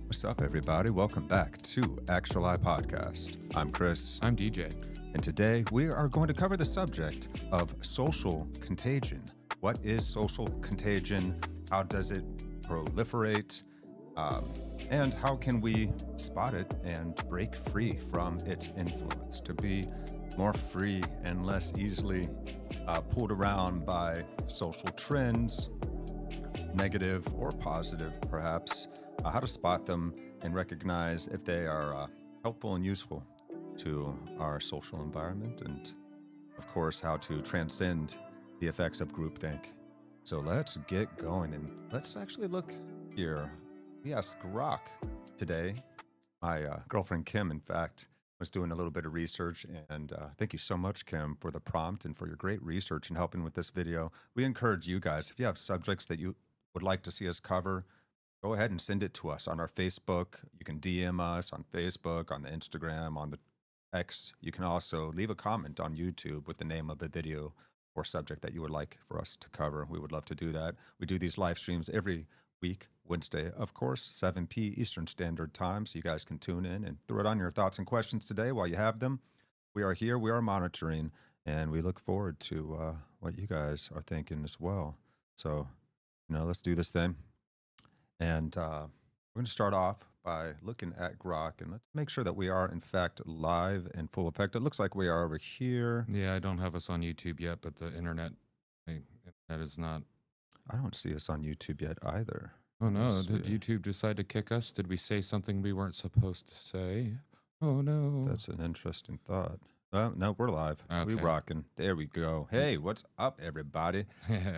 What's up, everybody? Welcome back to Actuali Podcast. I'm Chris, I'm DJ. and today we are going to cover the subject of social contagion. What is social contagion? How does it proliferate? And how can we spot it and break free from its influence to be more free and less easily pulled around by social trends, negative or positive, perhaps? How to spot them and recognize if they are helpful and useful to our social environment, and of course, how to transcend the effects of groupthink. So let's get going, and let's actually look here. We asked Grok today. My girlfriend Kim, in fact, was doing a little bit of research, and thank you so much, Kim, for the prompt and for your great research and helping with this video. We encourage you guys, if you have subjects that you would like to see us cover, go ahead and send it to us on our Facebook. You can DM us on Facebook, on the Instagram, on the X. You can also leave a comment on YouTube with the name of the video or subject that you would like for us to cover. We would love to do that. We do these live streams every week, Wednesday, of course, 7 p. Eastern Standard Time, so you guys can tune in and throw it on your thoughts and questions today while you have them. We are here, we are monitoring, and we look forward to what you guys are thinking as well. So, let's do this thing. And we're going to start off by looking at Grok, and let's make sure that we are, in fact, live and full effect. It looks like we are over here. Yeah, I don't have us on YouTube yet, but the internet is not. I don't see us on YouTube yet either. Oh no, did YouTube decide to kick us? Did we say something we weren't supposed to say? Oh no. That's an interesting thought. No, we're live. Okay. We rocking. There we go. Hey, what's up, everybody?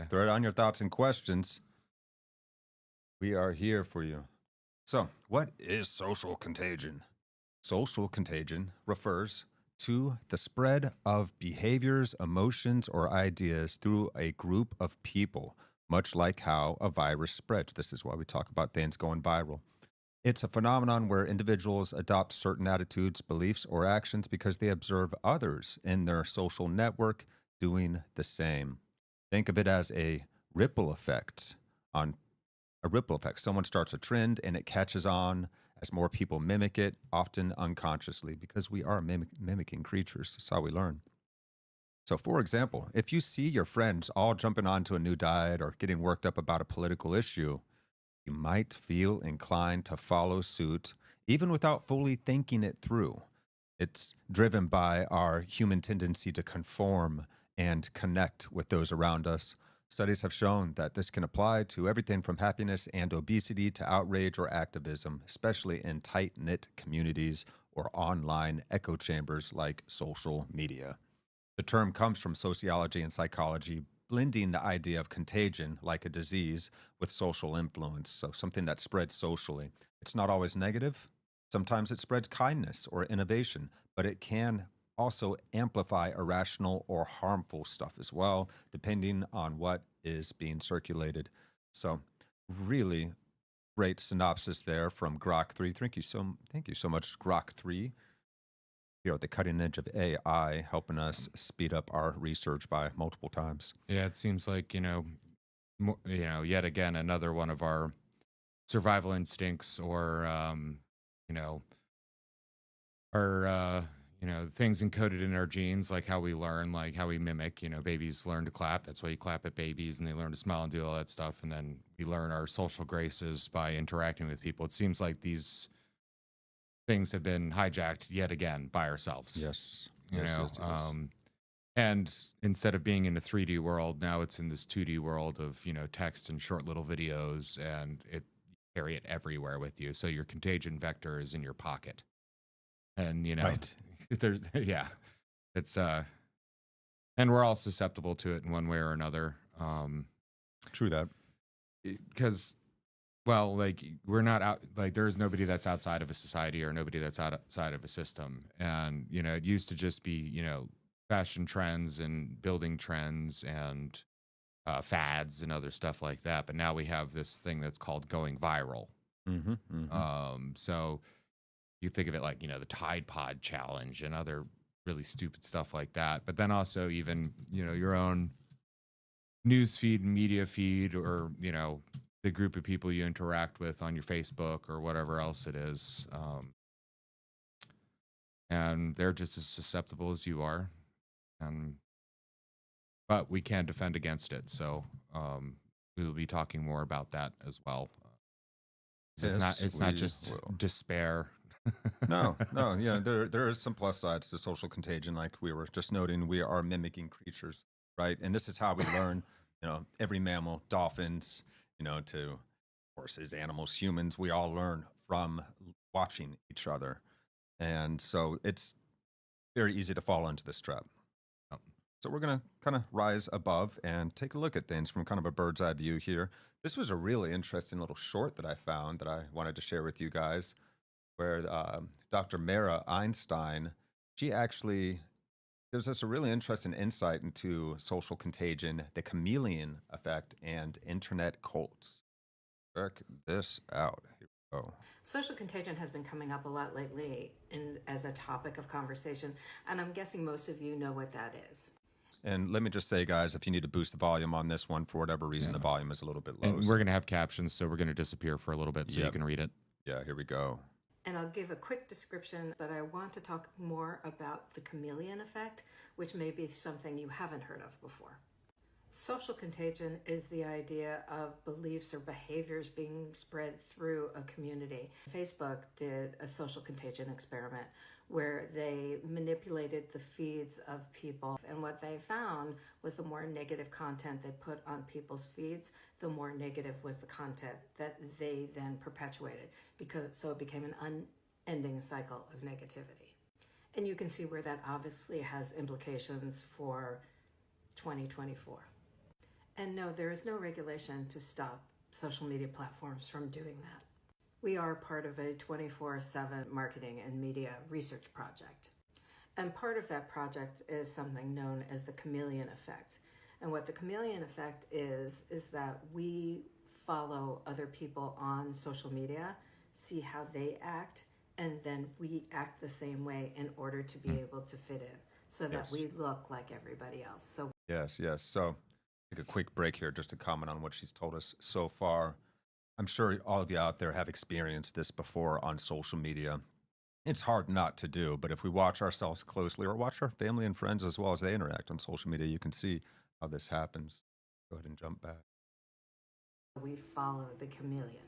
Throw it on your thoughts and questions. We are here for you. So, what is social contagion? Social contagion refers to the spread of behaviors, emotions, or ideas through a group of people, much like how a virus spreads. This is why we talk about things going viral. It's a phenomenon where individuals adopt certain attitudes, beliefs, or actions because they observe others in their social network doing the same. Think of it as a ripple effect. Someone starts a trend and it catches on as more people mimic it, often unconsciously, because we are mimicking creatures. That's how we learn. So, for example, if you see your friends all jumping onto a new diet or getting worked up about a political issue, you might feel inclined to follow suit, even without fully thinking it through. It's driven by our human tendency to conform and connect with those around us. Studies have shown that this can apply to everything from happiness and obesity to outrage or activism, especially in tight-knit communities or online echo chambers like social media. The term comes from sociology and psychology, blending the idea of contagion, like a disease, with social influence, so something that spreads socially. It's not always negative. Sometimes it spreads kindness or innovation, but it can also amplify irrational or harmful stuff as well, depending on what is being circulated. So, really great synopsis there from Grok 3. Thank you so much, Grok 3. Here at the cutting edge of AI, helping us speed up our research by multiple times. Yeah, it seems like yet again another one of our survival instincts, or our things encoded in our genes, like how we learn, like how we mimic. Babies learn to clap. That's why you clap at babies, and they learn to smile and do all that stuff. And then we learn our social graces by interacting with people. It seems like these things have been hijacked yet again by ourselves. Yes. Yes. And instead of being in a 3D world, now it's in this 2D world of, text and short little videos, and you carry it everywhere with you. So your contagion vector is in your pocket. And, right. It's, and we're all susceptible to it in one way or another. True that. Because, well, like, we're not out, like, there's nobody that's outside of a society or nobody that's outside of a system. And, it used to just be, fashion trends and building trends and fads and other stuff like that. But now we have this thing that's called going viral. Mm-hmm, mm-hmm. So you think of it like, the Tide Pod challenge and other really stupid stuff like that. But then also even, your own news feed, media feed, or, the group of people you interact with on your Facebook or whatever else it is. And they're just as susceptible as you are. But we can defend against it. So we will be talking more about that as well. It's not just despair. No, yeah, there is some plus sides to social contagion, like we were just noting. We are mimicking creatures, right? And this is how we learn. Every mammal, dolphins, to horses, animals, humans, we all learn from watching each other. And so it's very easy to fall into this trap. So we're going to kind of rise above and take a look at things from kind of a bird's eye view here. This was a really interesting little short that I found that I wanted to share with you guys, where Dr. Mara Einstein, she actually gives us a really interesting insight into social contagion, the chameleon effect, and internet cults. Check this out. Here we go. Social contagion has been coming up a lot lately as a topic of conversation, and I'm guessing most of you know what that is. And let me just say, guys, if you need to boost the volume on this one, for whatever reason, the volume is a little bit low. And we're going to have captions, so we're going to disappear for a little bit so you can read it. Yeah, here we go. And I'll give a quick description, but I want to talk more about the chameleon effect, which may be something you haven't heard of before. Social contagion is the idea of beliefs or behaviors being spread through a community. Facebook did a social contagion experiment where they manipulated the feeds of people. And what they found was the more negative content they put on people's feeds, the more negative was the content that they then perpetuated, so it became an unending cycle of negativity. And you can see where that obviously has implications for 2024. And no, there is no regulation to stop social media platforms from doing that. We are part of a 24/7 marketing and media research project. And part of that project is something known as the chameleon effect. And what the chameleon effect is that we follow other people on social media, see how they act, and then we act the same way in order to be able to fit in so that we look like everybody else. So Yes. So take a quick break here just to comment on what she's told us so far. I'm sure all of you out there have experienced this before on social media. It's hard not to do, but if we watch ourselves closely or watch our family and friends as well as they interact on social media, you can see how this happens. Go ahead and jump back. We follow the chameleon.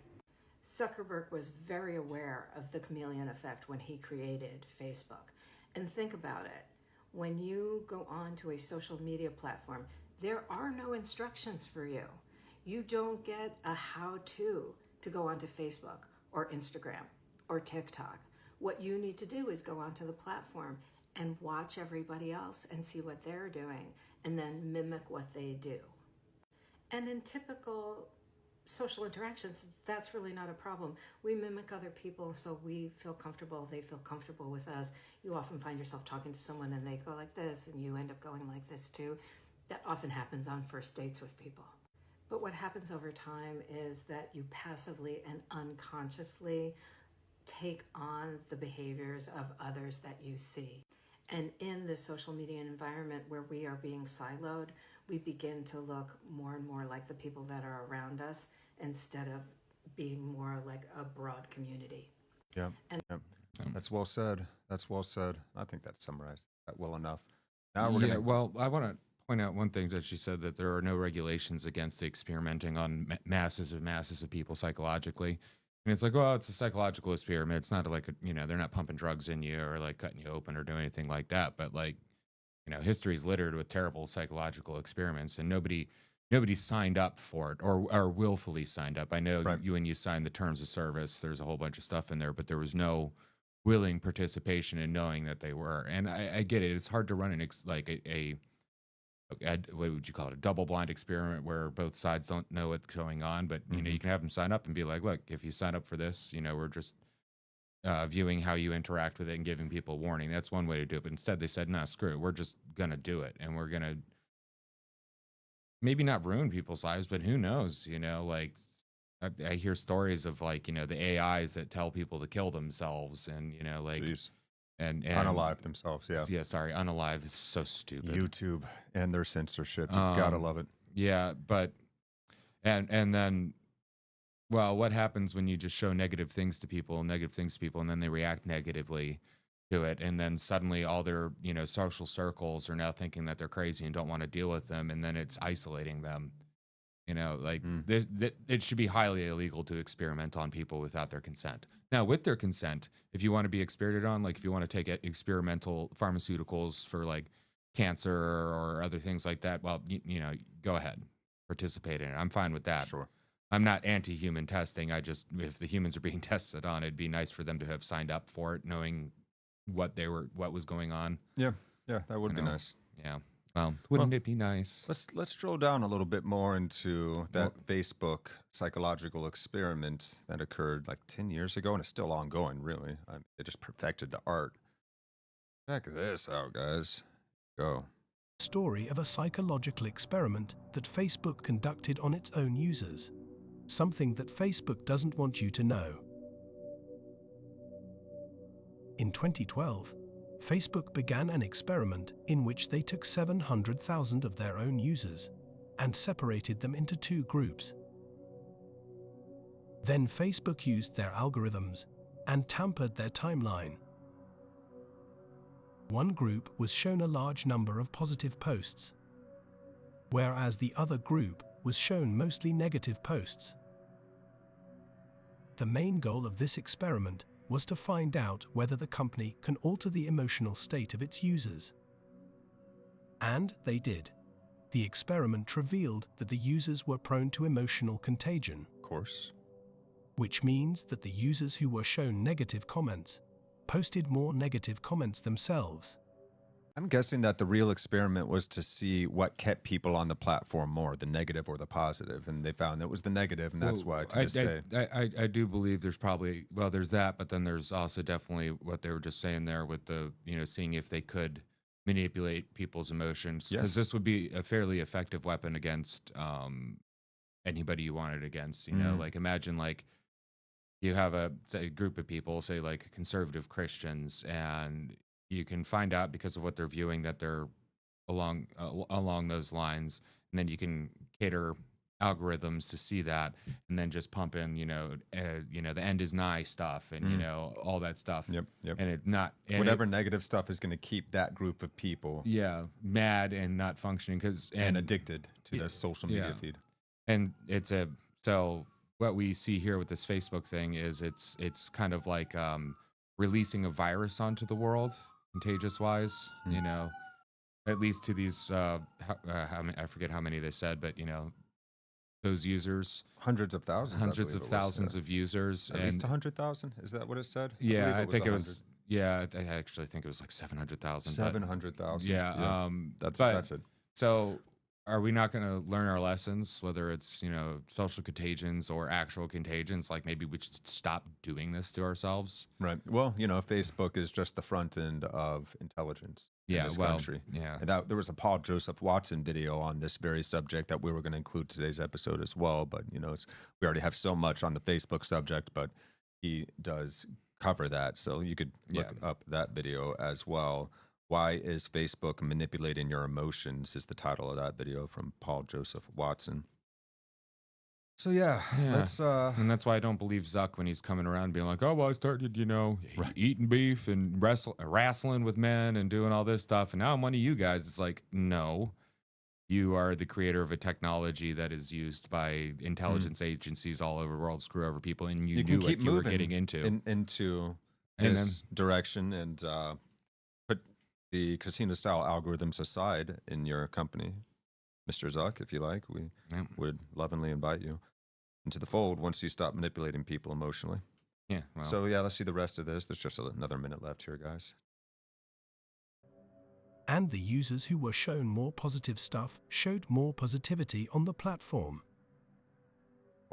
Zuckerberg was very aware of the chameleon effect when he created Facebook. And think about it. When you go on to a social media platform, there are no instructions for you. You don't get a how-to go onto Facebook or Instagram or TikTok. What you need to do is go onto the platform and watch everybody else and see what they're doing and then mimic what they do. And in typical social interactions, that's really not a problem. We mimic other people so we feel comfortable, they feel comfortable with us. You often find yourself talking to someone and they go like this and you end up going like this too. That often happens on first dates with people. But what happens over time is that you passively and unconsciously take on the behaviors of others that you see. And in this social media environment where we are being siloed, we begin to look more and more like the people that are around us instead of being more like a broad community. Yeah. That's well said. I think that summarized that well enough. Now Well, I want to point out one thing that she said, that there are no regulations against experimenting on masses of people psychologically. And it's like, well, it's a psychological experiment. It's not like, they're not pumping drugs in you or like cutting you open or doing anything like that. But like, history is littered with terrible psychological experiments, and nobody signed up for it or willfully signed up. I know when you signed the terms of service, there's a whole bunch of stuff in there, but there was no willing participation in knowing that they were. And I get it. It's hard to run what would you call it? A double-blind experiment where both sides don't know what's going on. But you can have them sign up and be like, look, if you sign up for this, we're just viewing how you interact with it and giving people warning. That's one way to do it. But instead, they said, no, screw it. We're just gonna do it, and we're gonna maybe not ruin people's lives, but who knows? Like I hear stories of like the AIs that tell people to kill themselves, and like. Jeez. And unalive themselves, unalive. It's so stupid. YouTube and their censorship. You gotta love it. Yeah, but and then Well, what happens when you just show negative things to people, and then they react negatively to it, and then suddenly all their, social circles are now thinking that they're crazy and don't want to deal with them, and then it's isolating them. Like it should be highly illegal to experiment on people without their consent. Now, with their consent, if you want to be experimented on, like if you want to take experimental pharmaceuticals for like cancer or other things like that, well, go ahead, participate in it. I'm fine with that. Sure. I'm not anti-human testing. If the humans are being tested on, it'd be nice for them to have signed up for it, knowing what was going on. Yeah, that would be nice. Yeah. Well, wouldn't it be nice? Let's drill down a little bit more into that Facebook psychological experiment that occurred like 10 years ago, and it's still ongoing, really. They just perfected the art. Check this out, guys. Go. Story of a psychological experiment that Facebook conducted on its own users. Something that Facebook doesn't want you to know. In 2012, Facebook began an experiment in which they took 700,000 of their own users and separated them into two groups. Then Facebook used their algorithms and tampered their timeline. One group was shown a large number of positive posts, whereas the other group was shown mostly negative posts. The main goal of this experiment was to find out whether the company can alter the emotional state of its users. And they did. The experiment revealed that the users were prone to emotional contagion. Of course. Which means that the users who were shown negative comments posted more negative comments themselves. I'm guessing that the real experiment was to see what kept people on the platform more, the negative or the positive, and they found that was the negative, and that's why to this day. I do believe there's there's that, but then there's also definitely what they were just saying there with the, seeing if they could manipulate people's emotions, because this would be a fairly effective weapon against anybody you want it against. Like imagine like you have a group of people, say like conservative Christians, and you can find out because of what they're viewing that they're along those lines, and then you can cater algorithms to see that, and then just pump in, the end is nigh stuff, and all that stuff. Yep. And whatever negative stuff is going to keep that group of people, mad and not functioning and addicted to the social media feed. And so what we see here with this Facebook thing is it's kind of like releasing a virus onto the world, contagious wise, at least to these I forget how many they said, but those users, hundreds of thousands of users, at least 100,000. Is that what it said? Yeah, I think it was. Yeah, I actually think it was like 700,000. 700,000. Yeah, that's it. So, are we not going to learn our lessons, whether it's social contagions or actual contagions? Like maybe we should stop doing this to ourselves. Right. Well, Facebook is just the front end of intelligence in this country. Yeah. And there was a Paul Joseph Watson video on this very subject that we were going to include today's episode as well. But we already have so much on the Facebook subject, but he does cover that, so you could look up that video as well. Why is Facebook manipulating your emotions is the title of that video from Paul Joseph Watson. So let's and that's why I don't believe Zuck when he's coming around being like, oh, well, I started, eating beef and wrestling with men and doing all this stuff, and now I'm one of you guys. It's like, no, you are the creator of a technology that is used by intelligence agencies all over the world, screw over people, and you knew what you were getting into. Into this direction and put the casino-style algorithms aside in your company. Mr. Zuck, if you like, we would lovingly invite you into the fold once you stop manipulating people emotionally. Yeah. Well. So, let's see the rest of this. There's just another minute left here, guys. And the users who were shown more positive stuff showed more positivity on the platform.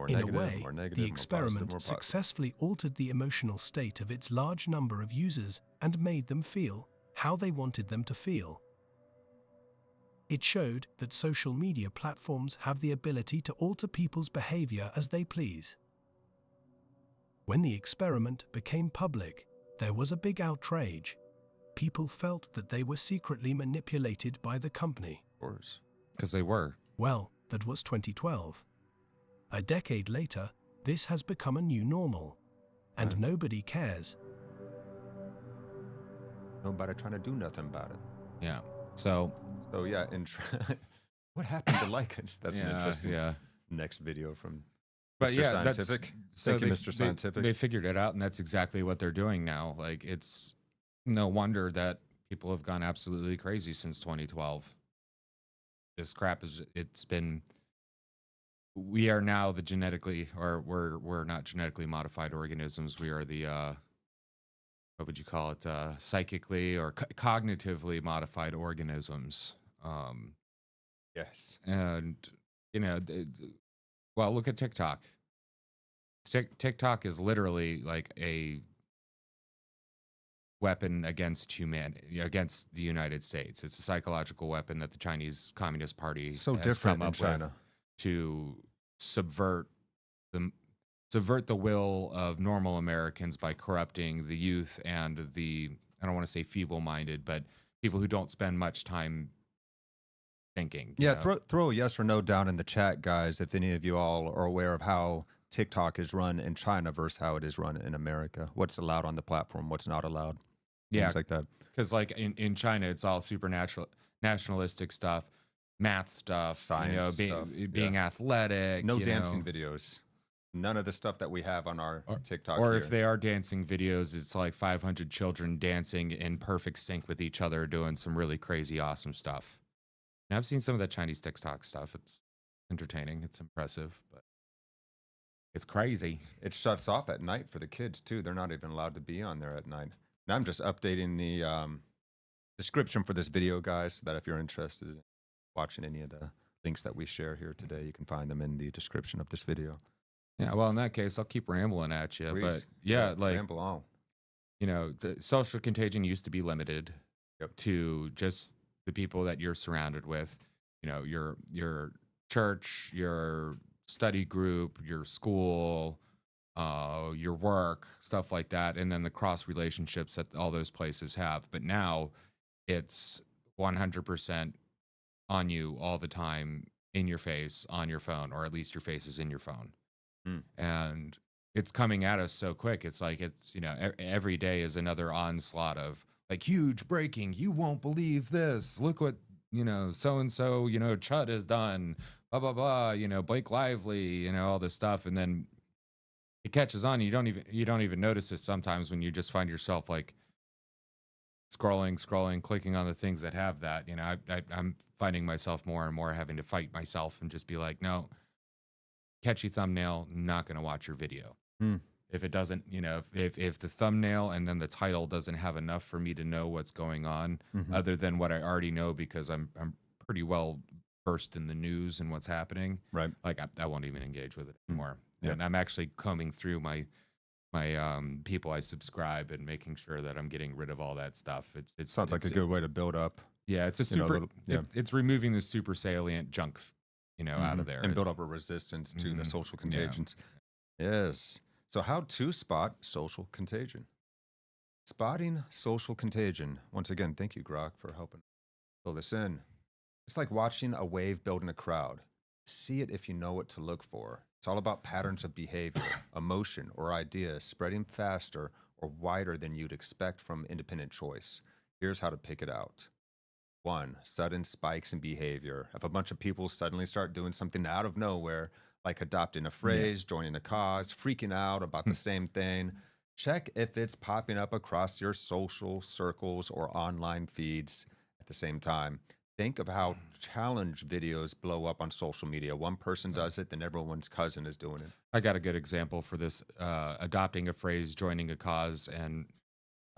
In a way, the experiment successfully altered the emotional state of its large number of users and made them feel how they wanted them to feel. It showed that social media platforms have the ability to alter people's behavior as they please. When the experiment became public, there was a big outrage. People felt that they were secretly manipulated by the company. Of course. Because they were. Well, that was 2012. A decade later, This has become a new normal, and nobody cares. Nobody trying to do nothing about it. Yeah. So yeah, what happened to lichens? That's an interesting next video from But Mr. Scientific. Thank you, Mr. Scientific. They figured it out, and that's exactly what they're doing now. Like, it's no wonder that people have gone absolutely crazy since 2012. This crap we are now the genetically, or we're not genetically modified organisms. We are the, what would you call it? Psychically or cognitively modified organisms. Yes. And, well, look at TikTok. TikTok is literally like a weapon against humanity, against the United States. It's a psychological weapon that the Chinese Communist Party has come up with to subvert the will of normal Americans by corrupting the youth and the, I don't want to say feeble-minded, but people who don't spend much time thinking. Yeah, throw a yes or no down in the chat, guys, if any of you all are aware of how TikTok is run in China versus how it is run in America. What's allowed on the platform, what's not allowed. Things like that. Because like in China, it's all nationalistic stuff, math stuff, science being athletic. No dancing videos. None of the stuff that we have on our TikTok. Or if they are dancing videos, it's like 500 children dancing in perfect sync with each other, doing some really crazy, awesome stuff. And I've seen some of that Chinese TikTok stuff. It's entertaining. It's impressive, but it's crazy. It shuts off at night for the kids, too. They're not even allowed to be on there at night. And I'm just updating the description for this video, guys, so that if you're interested in watching any of the links that we share here today, you can find them in the description of this video. Yeah, well, in that case, I'll keep rambling at you. Please. But like, ramble on. The social contagion used to be limited to just the people that you're surrounded with. Your church, your study group, your school, your work, stuff like that, and then the cross relationships that all those places have. But now it's 100% on you all the time, in your face, on your phone, or at least your face is in your phone. And it's coming at us so quick. It's like, every day is another onslaught of like huge breaking. You won't believe this. Look what, so-and-so, Chud has done, blah, blah, blah, Blake Lively, all this stuff. And then it catches on. You don't even notice it sometimes when you just find yourself like scrolling, clicking on the things that have that. I'm finding myself more and more having to fight myself and just be like, no, catchy thumbnail, not going to watch your video. If it doesn't, if the thumbnail and then the title doesn't have enough for me to know what's going on, other than what I already know, because I'm pretty well versed in the news and what's happening. Right. Like I won't even engage with it anymore. And I'm actually combing through my people I subscribe and making sure that I'm getting rid of all that stuff. It sounds like a good way to build up. Yeah, it's it's removing the super salient junk, out of there and build up a resistance to the social contagions. Yes. So how to spot social contagion? Spotting social contagion. Once again, thank you, Grok, for helping fill this in. It's like watching a wave build in a crowd. See it if you know what to look for. It's all about patterns of behavior, emotion, or ideas spreading faster or wider than you'd expect from independent choice. Here's how to pick it out. 1, sudden spikes in behavior. If a bunch of people suddenly start doing something out of nowhere, like adopting a phrase, joining a cause, freaking out about the same thing, check if it's popping up across your social circles or online feeds at the same time. Think of how challenge videos blow up on social media. One person does it, then everyone's cousin is doing it. I got a good example for this. Adopting a phrase, joining a cause, and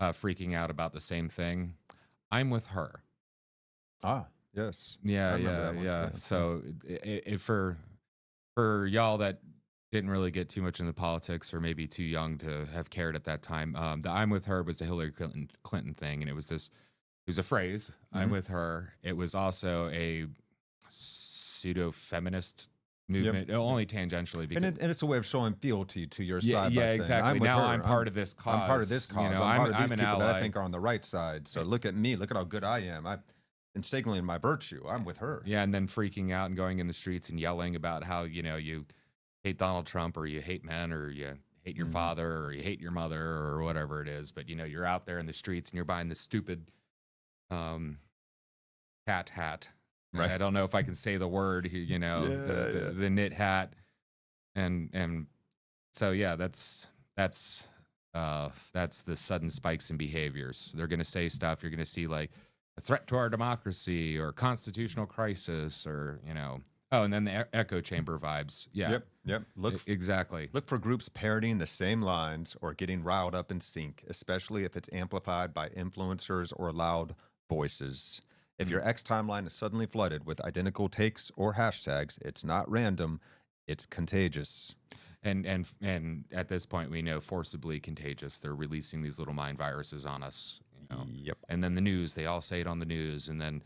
freaking out about the same thing. I'm with her. Ah, yes. Yeah. So for y'all that didn't really get too much into politics or maybe too young to have cared at that time, the I'm with her was the Hillary Clinton thing, and it was a phrase, I'm with her. It was also a pseudo-feminist movement, only tangentially. Because, and it's a way of showing fealty to your side. Yeah, by exactly. Saying, I'm part of this cause. I'm part of this cause. I'm part of these people ally that I think are on the right side. So look at me. Look at how good I am. And signaling my virtue. I'm with her. Yeah, and then freaking out and going in the streets and yelling about how, you hate Donald Trump, or you hate men, or you hate your father, or you hate your mother, or whatever it is. But, you know, you're out there in the streets and you're buying this stupid cat hat. Right. I don't know if I can say the word, you know, the knit hat. And so, yeah, that's the sudden spikes in behaviors. They're going to say stuff. You're going to see like a threat to our democracy or constitutional crisis, or, you know, oh, and then the echo chamber vibes. Yeah. Yep. Exactly. Look for groups parodying the same lines or getting riled up in sync, especially if it's amplified by influencers or loud voices. If your X timeline is suddenly flooded with identical takes or hashtags, it's not random, it's contagious. And at this point, we know forcibly contagious. They're releasing these little mind viruses on us. You know? Yep. And then the news, they all say it on the news, and then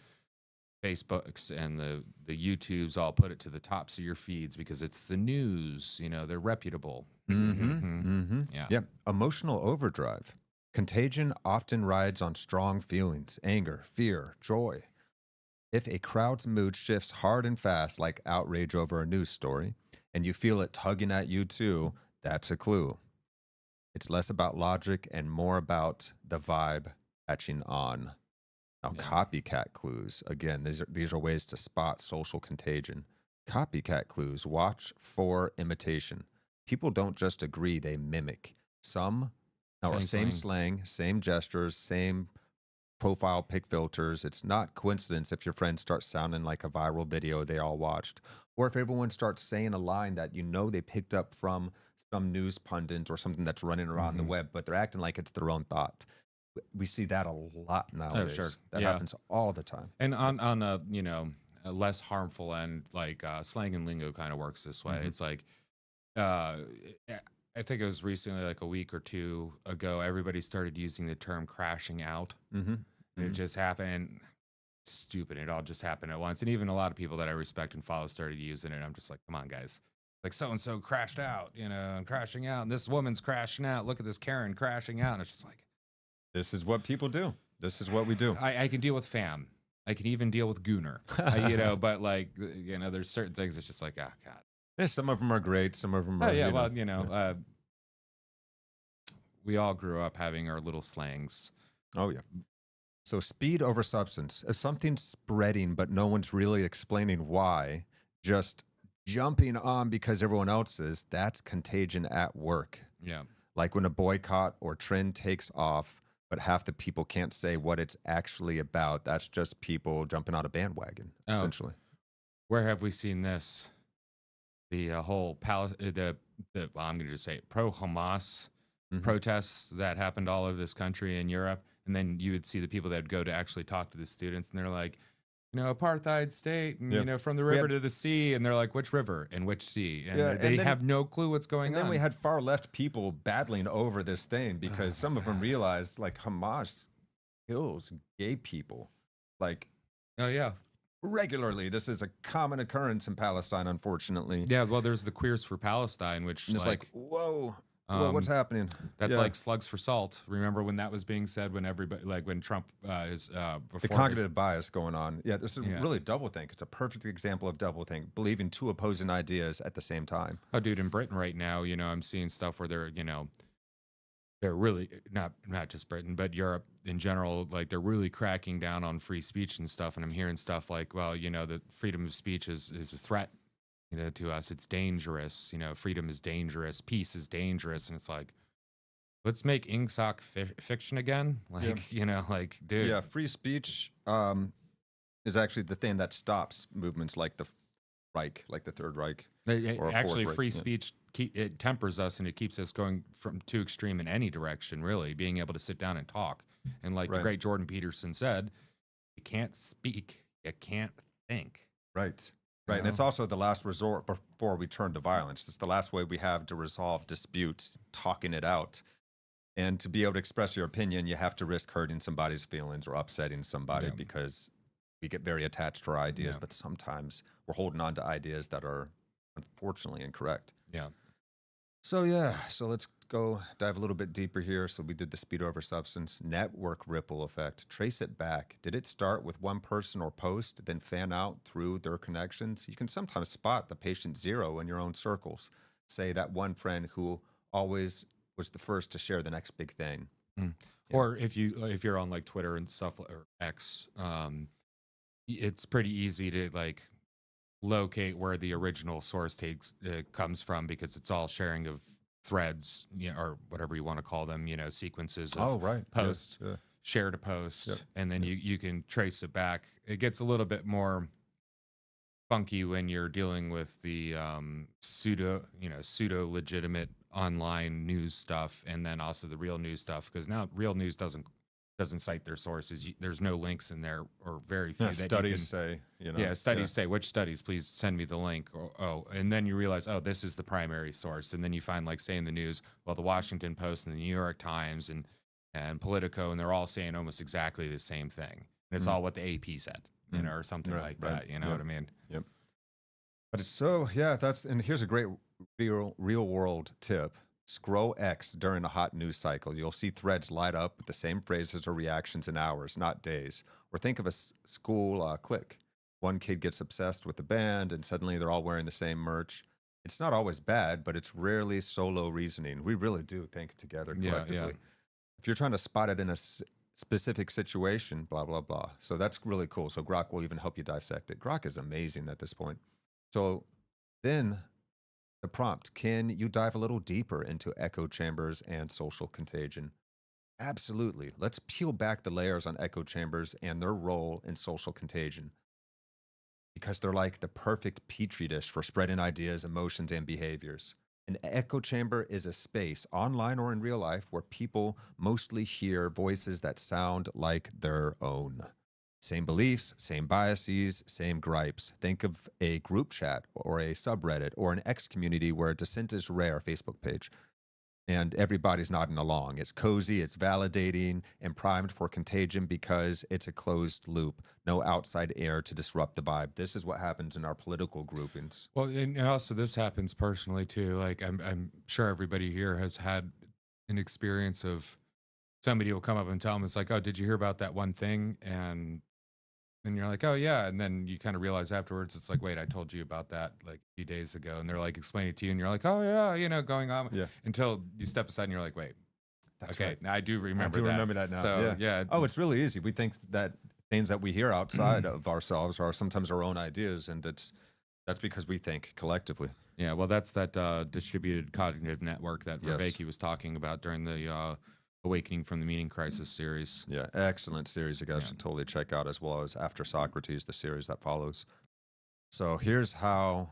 Facebooks and the YouTubes all put it to the tops of your feeds because it's the news. You know, they're reputable. Yeah. Emotional overdrive. Contagion often rides on strong feelings, anger, fear, joy. If a crowd's mood shifts hard and fast, like outrage over a news story, and you feel it tugging at you too, that's a clue. It's less about logic and more about the vibe catching on. Now, copycat clues. Again, these are ways to spot social contagion. Copycat clues. Watch for imitation. People don't just agree, they mimic. Same slang, same gestures, same profile pic filters. It's not coincidence if your friends start sounding like a viral video they all watched, or if everyone starts saying a line that you know they picked up from some news pundit or something that's running around the web, but they're acting like it's their own thought. We see that a lot nowadays. Oh, sure. That happens all the time. And on a, you know, a less harmful end, like slang and lingo kind of works this way. It's like, I think it was recently, like a week or two ago, everybody started using the term crashing out. And it just happened. Stupid. It all just happened at once. And even a lot of people that I respect and follow started using it. I'm just like, come on, guys. Like, so-and-so crashed out, you know, and crashing out. And this woman's crashing out. Look at this Karen crashing out. And it's just like, this is what people do. This is what we do. I can deal with fam. I can even deal with gooner, you know, but like, you know, there's certain things it's just like, oh, God. Yeah, some of them are great. Some of them are, we all grew up having our little slangs. Oh, yeah. So speed over substance. If something's spreading, but no one's really explaining why, just jumping on because everyone else is, that's contagion at work. Yeah. Like when a boycott or trend takes off, but half the people can't say what it's actually about. That's just people jumping on a bandwagon, essentially. Where have we seen this? The whole well, I'm going to just say pro-Hamas protests that happened all over this country in Europe. And then you would see the people that would go to actually talk to the students, and they're like, you know, apartheid state, and, you know, from the river to the sea. And they're like, which river and which sea? And they have no clue what's going on. And then we had far left people battling over this thing because some of them realized, like, Hamas kills gay people. Like, oh, yeah. Regularly. This is a common occurrence in Palestine, unfortunately. Yeah, well, there's the Queers for Palestine, which it's like, whoa. Well, what's happening? That's like slugs for salt. Remember when that was being said when everybody, like when Trump is before the cognitive bias going on. Yeah, this is really doublethink. It's a perfect example of doublethink, believing two opposing ideas at the same time. Oh, dude, in Britain right now, you know, I'm seeing stuff where they're, you know, they're really not just Britain, but Europe in general, like they're really cracking down on free speech and stuff. And I'm hearing stuff like, well, you know, the freedom of speech is a threat. You know, to us, it's dangerous. You know, freedom is dangerous. Peace is dangerous. And it's like, let's make Ingsoc fiction again. Like, you know, like, dude. Yeah, free speech is actually the thing that stops movements like the Reich, like the Third Reich. Actually, free speech, it tempers us and it keeps us going from too extreme in any direction, really, being able to sit down and talk. And like the great Jordan Peterson said, you can't speak, you can't think. Right. Right, and it's also the last resort before we turn to violence. It's the last way we have to resolve disputes, talking it out. And to be able to express your opinion, you have to risk hurting somebody's feelings or upsetting somebody because we get very attached to our ideas, but sometimes we're holding on to ideas that are unfortunately incorrect. Yeah. So let's go dive a little bit deeper here. So we did the speed over substance, network ripple effect. Trace it back. Did it start with one person or post, then fan out through their connections? You can sometimes spot the patient zero in your own circles. say, that one friend who always was the first to share the next big thing. Yeah. Or if you're on like Twitter and stuff or X, it's pretty easy to like locate where the original source comes from, because it's all sharing of threads, or whatever you want to call them, sequences of posts, share to post, and then you can trace it back. It gets a little bit more funky when you're dealing with the pseudo legitimate online news stuff, and then also the real news stuff, because now real news doesn't cite their sources. There's no links in there, or very few. That studies say, studies say, which studies? Please send me the link. And then you realize, this is the primary source. And then you find, like, say in the news, well, the Washington Post and the New York Times and Politico, and they're all saying almost exactly the same thing. And it's all what the AP said, or something like that. You know what I mean? Yep. But so and here's a great real world tip. Scroll X during a hot news cycle. You'll see threads light up with the same phrases or reactions in hours, not days. Or think of a school clique. One kid gets obsessed with the band, and suddenly they're all wearing the same merch. It's not always bad, but it's rarely solo reasoning. We really do think together collectively. Yeah. If you're trying to spot it in a specific situation, blah, blah, blah. So that's really cool. So Grok will even help you dissect it. Grok is amazing at this point. So then the prompt, can you dive a little deeper into echo chambers and social contagion? Absolutely. Let's peel back the layers on echo chambers and their role in social contagion, because they're like the perfect petri dish for spreading ideas, emotions, and behaviors. An echo chamber is a space, online or in real life, where people mostly hear voices that sound like their own. Same beliefs, same biases, same gripes. Think of a group chat or a subreddit or an X community where dissent is rare, Facebook page, and everybody's nodding along. It's cozy, it's validating, and primed for contagion because it's a closed loop. No outside air to disrupt the vibe. This is what happens in our political groupings. Well, and also this happens personally too. Like I'm sure everybody here has had an experience of somebody will come up and tell them, it's like, oh, did you hear about that one thing? And then you're like, oh yeah. And then you kind of realize afterwards, it's like, wait, I told you about that like a few days ago. And they're like explaining it to you, and you're like, oh yeah, going on. Yeah. Until you step aside and you're like, wait, that's okay. Right. Now I do remember that. Remember that now. So yeah. Oh, it's really easy. We think that things that we hear outside of ourselves are sometimes our own ideas, and that's because we think collectively. Yeah. Well, that's that distributed cognitive network that Vervaeke was talking about during the Awakening from the Meaning Crisis series. Yeah, excellent series you guys should totally check out, as well as After Socrates, the series that follows. So here's how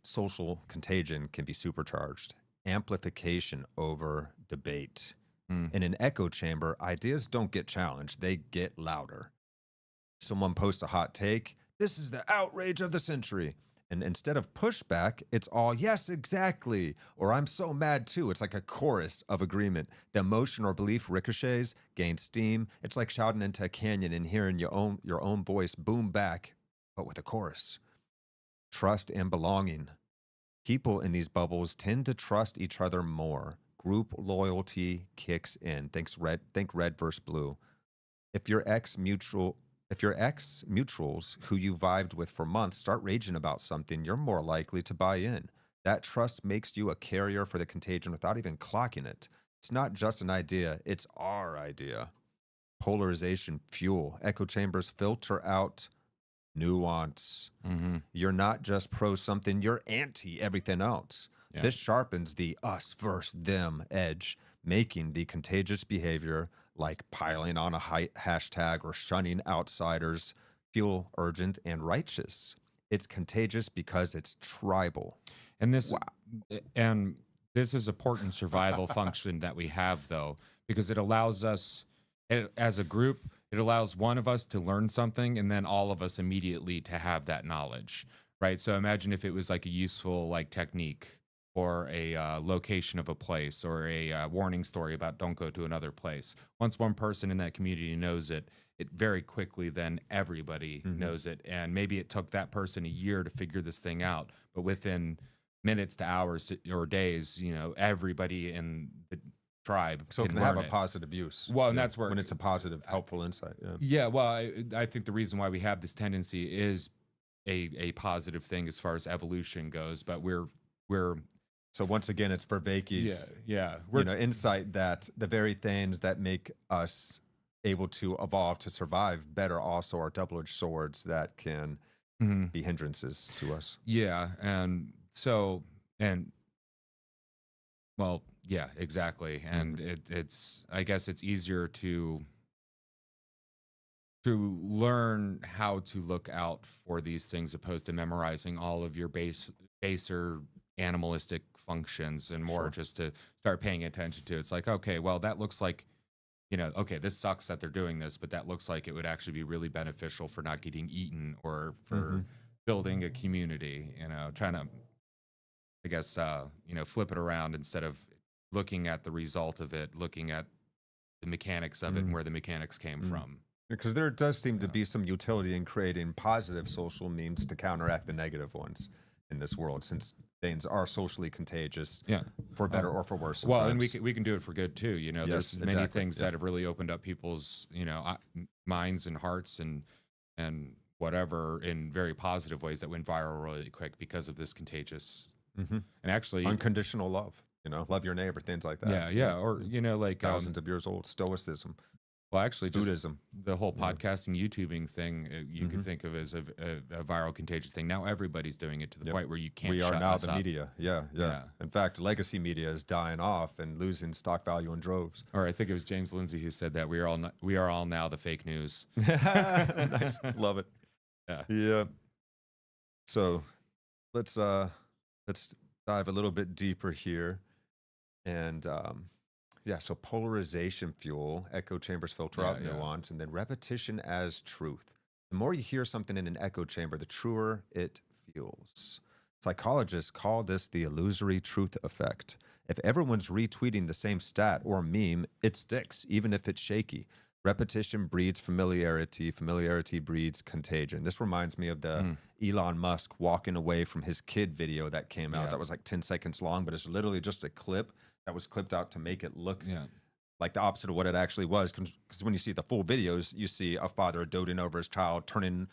social contagion can be supercharged. Amplification over debate. In an echo chamber, ideas don't get challenged, they get louder. Someone posts a hot take, this is the outrage of the century. And instead of pushback, it's all, yes, exactly, or I'm so mad too. It's like a chorus of agreement. The emotion or belief ricochets, gains steam. It's like shouting into a canyon and hearing your own voice boom back, but with a chorus. Trust and belonging. People in these bubbles tend to trust each other more. Group loyalty kicks in. Think red versus blue. If your ex-mutuals who you vibed with for months start raging about something, you're more likely to buy in. That trust makes you a carrier for the contagion without even clocking it. It's not just an idea, it's our idea. Polarization fuel. Echo chambers filter out nuance. You're not just pro something, you're anti everything else. Yeah. This sharpens the us versus them edge, making the contagious behavior like piling on a hashtag or shunning outsiders feel urgent and righteous. It's contagious because it's tribal. And this is important survival function that we have, though, because it allows us, as a group, it allows one of us to learn something and then all of us immediately to have that knowledge, right? So imagine if it was like a useful like technique, or a location of a place, or a warning story about don't go to another place. Once one person in that community knows it, it very quickly then everybody knows it. And maybe it took that person a year to figure this thing out, but within minutes to hours or days, everybody in the tribe can have a positive use. Well, and that's where when it's a positive, helpful insight. Yeah. Well, I think the reason why we have this tendency is a positive thing as far as evolution goes, but we're So once again, it's Vervaeke's insight that the very things that make us able to evolve to survive better also are double-edged swords that can be hindrances to us. Yeah, and well, yeah, exactly. And it's I guess it's easier to learn how to look out for these things opposed to memorizing all of your baser animalistic functions, and more just to start paying attention to. It's like, okay, well, that looks like, okay, this sucks that they're doing this, but that looks like it would actually be really beneficial for not getting eaten or for building a community, trying to, I guess, flip it around instead of looking at the result of it, looking at the mechanics of it and where the mechanics came from. Because there does seem to be some utility in creating positive social memes to counteract the negative ones in this world, since things are socially contagious, for better or for worse. Sometimes. Well, and we can do it for good too. There's many things that have really opened up people's minds and hearts and whatever in very positive ways that went viral really quick because of this contagious and actually unconditional love. Love your neighbor, things like that. Yeah. Or like thousands of years old stoicism. Well, actually, just Buddhism. The whole podcasting, YouTubing thing, you could think of as a viral, contagious thing. Now everybody's doing it to the point where you can't. We shut are now us the up. media. Yeah. In fact, legacy media is dying off and losing stock value in droves. Or I think it was James Lindsay who said that we are all now the fake news. Nice, love it. Yeah. So let's dive a little bit deeper here, and so polarization fuel, echo chambers filter out nuance, and then repetition as truth. The more you hear something in an echo chamber, the truer it feels. Psychologists call this the illusory truth effect. If everyone's retweeting the same stat or meme, it sticks, even if it's shaky. Repetition breeds familiarity. Familiarity breeds contagion. This reminds me of the Elon Musk walking away from his kid video that came out. That was like 10 seconds long, but it's literally just a clip that was clipped out to make it look like the opposite of what it actually was. Because when you see the full videos, you see a father doting over his child, turning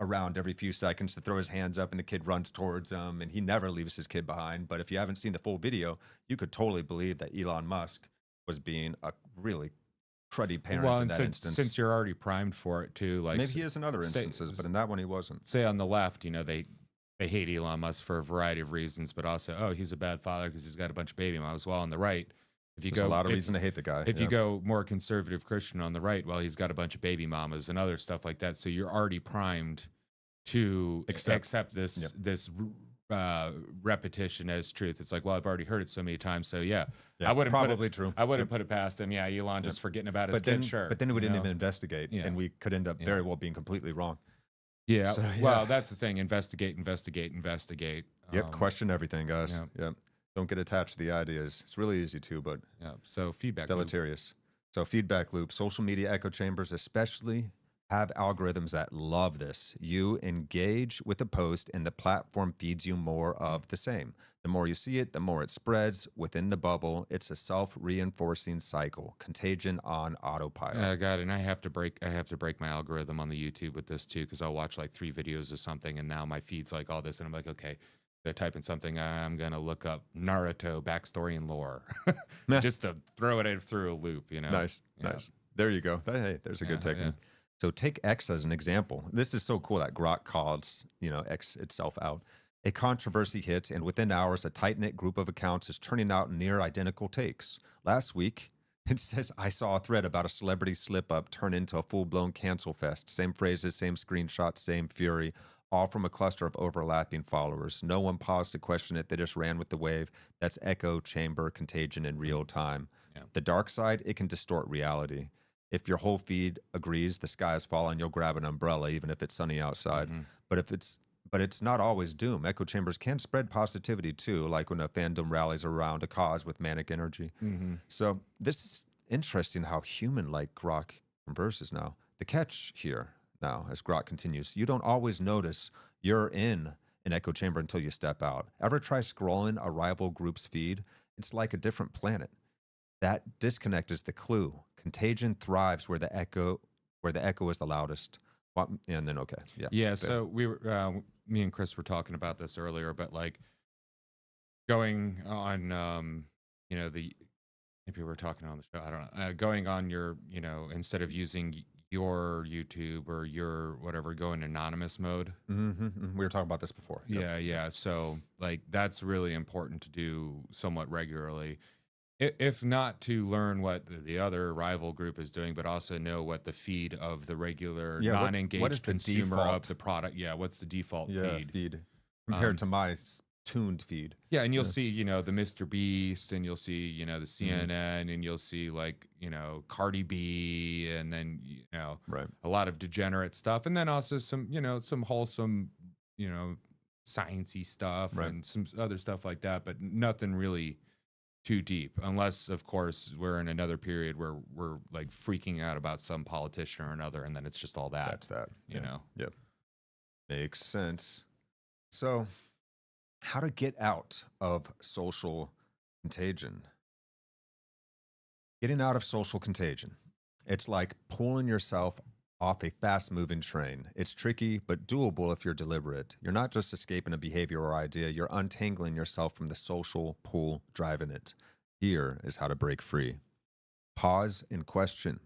around every few seconds to throw his hands up, and the kid runs towards him, and he never leaves his kid behind. But if you haven't seen the full video, you could totally believe that Elon Musk was being a really cruddy parent in that instance. Since you're already primed for it too, like maybe he is in other instances, but in that one he wasn't. Say on the left, they hate Elon Musk for a variety of reasons, but also, he's a bad father because he's got a bunch of baby moms. Well, on the right, There's a lot of reason to hate the guy. If you go more conservative Christian on the right, well, he's got a bunch of baby mamas and other stuff like that. So you're already primed to accept this repetition as truth. It's like, well, I've already heard it so many times, so I wouldn't true. I wouldn't put it past him. Elon just forgetting about his kid, sure. But then we didn't even investigate, and we could end up very well being completely wrong. Yeah. So, well, that's the thing. Investigate. Question everything, guys. Yeah. Don't get attached to the ideas. It's really easy to, but so feedback deleterious. So feedback loop. Social media echo chambers especially have algorithms that love this. You engage with a post, and the platform feeds you more of the same. The more you see it, the more it spreads within the bubble. It's a self-reinforcing cycle. Contagion on autopilot. I got it. And I have to break my algorithm on the YouTube with this too, because I'll watch like 3 videos of something, and now my feed's like all this, and I'm like, okay, I type in something, I'm gonna look up Naruto backstory and lore, just to throw it through a loop. Nice. There you go. Hey, there's a good technique. Yeah. So take X as an example. This is so cool that Grok calls, X itself out. A controversy hits, and within hours, a tight-knit group of accounts is turning out near identical takes. Last week, it says, I saw a thread about a celebrity slip-up turn into a full-blown cancel fest. Same phrases, same screenshots, same fury, all from a cluster of overlapping followers. No one paused to question it. They just ran with the wave. That's echo chamber contagion in real time. Yeah. The dark side, it can distort reality. If your whole feed agrees the sky is falling, you'll grab an umbrella, even if it's sunny outside. But it's not always doom. Echo chambers can spread positivity too, like when a fandom rallies around a cause with manic energy. So this is interesting how human-like Grok converses now. The catch here now, as Grok continues, you don't always notice you're in an echo chamber until you step out. Ever try scrolling a rival group's feed? It's like a different planet. That disconnect is the clue. Contagion thrives where the echo is the loudest. And then so we were me and Chris were talking about this earlier, but like going on, the maybe we're talking on the show. I don't know. Going on your, instead of using your YouTube or your whatever, go in anonymous mode. We were talking about this before. Yep. Yeah. So like that's really important to do somewhat regularly. If not to learn what the other rival group is doing, but also know what the feed of the regular non-engaged what is the consumer default? Of the product. Yeah, what's the default feed compared to my tuned feed? Yeah, and you'll see, the Mr. Beast, and you'll see, the CNN, and you'll see like, Cardi B, and then a lot of degenerate stuff, and then also some, some wholesome, sciencey stuff, and some other stuff like that, but nothing really too deep, unless of course we're in another period where we're like freaking out about some politician or another, and then it's just all that. That's that. You know. Yep. Makes sense. So, how to get out of social contagion? Getting out of social contagion. It's like pulling yourself off a fast-moving train. It's tricky, but doable if you're deliberate. You're not just escaping a behavior or idea, you're untangling yourself from the social pull driving it. Here is how to break free. Pause and question.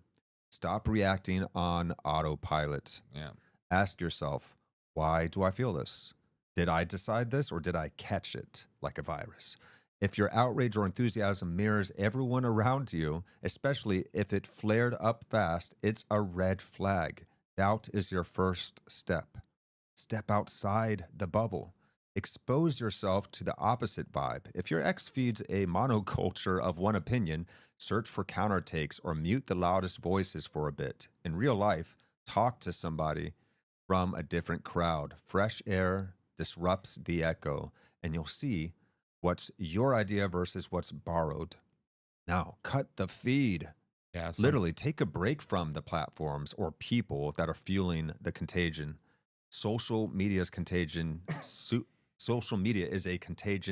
Stop reacting on autopilot. Yeah. Ask yourself, why do I feel this? Did I decide this, or did I catch it like a virus? If your outrage or enthusiasm mirrors everyone around you, especially if it flared up fast, it's a red flag. Doubt is your first step. Step outside the bubble. Expose yourself to the opposite vibe. If your ex feeds a monoculture of one opinion, search for countertakes or mute the loudest voices for a bit. In real life, talk to somebody from a different crowd. Fresh air disrupts the echo, and you'll see what's your idea versus what's borrowed. Now, cut the feed. Yeah, Literally, take a break from the platforms or people that are fueling the contagion. Social media is a contagion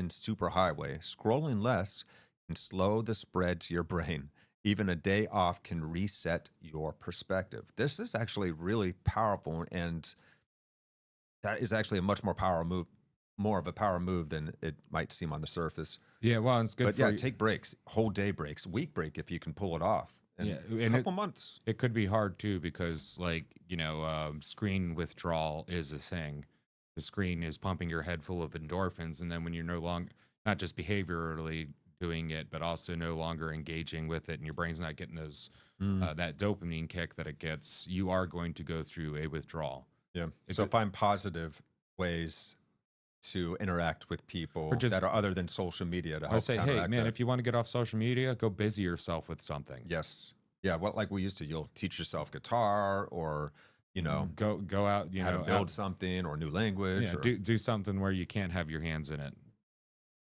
superhighway. Scrolling less can slow the spread to your brain. Even a day off can reset your perspective. This is actually really powerful, and that is actually a much more of a power move than it might seem on the surface. Yeah, well, it's good. But take breaks, whole day breaks, week break if you can pull it off. And a couple months. It could be hard too because, like, screen withdrawal is a thing. The screen is pumping your head full of endorphins, and then when you're no longer, not just behaviorally doing it, but also no longer engaging with it, and your brain's not getting those that dopamine kick that it gets, you are going to go through a withdrawal. Yeah. So find positive ways to interact with people that are other than social media to help. I say, hey, man, if you want to get off social media, go busy yourself with something. Yes. Yeah. What, like we used to, you'll teach yourself guitar, or go out, how to build something, or new language. Yeah, or do something where you can't have your hands in it.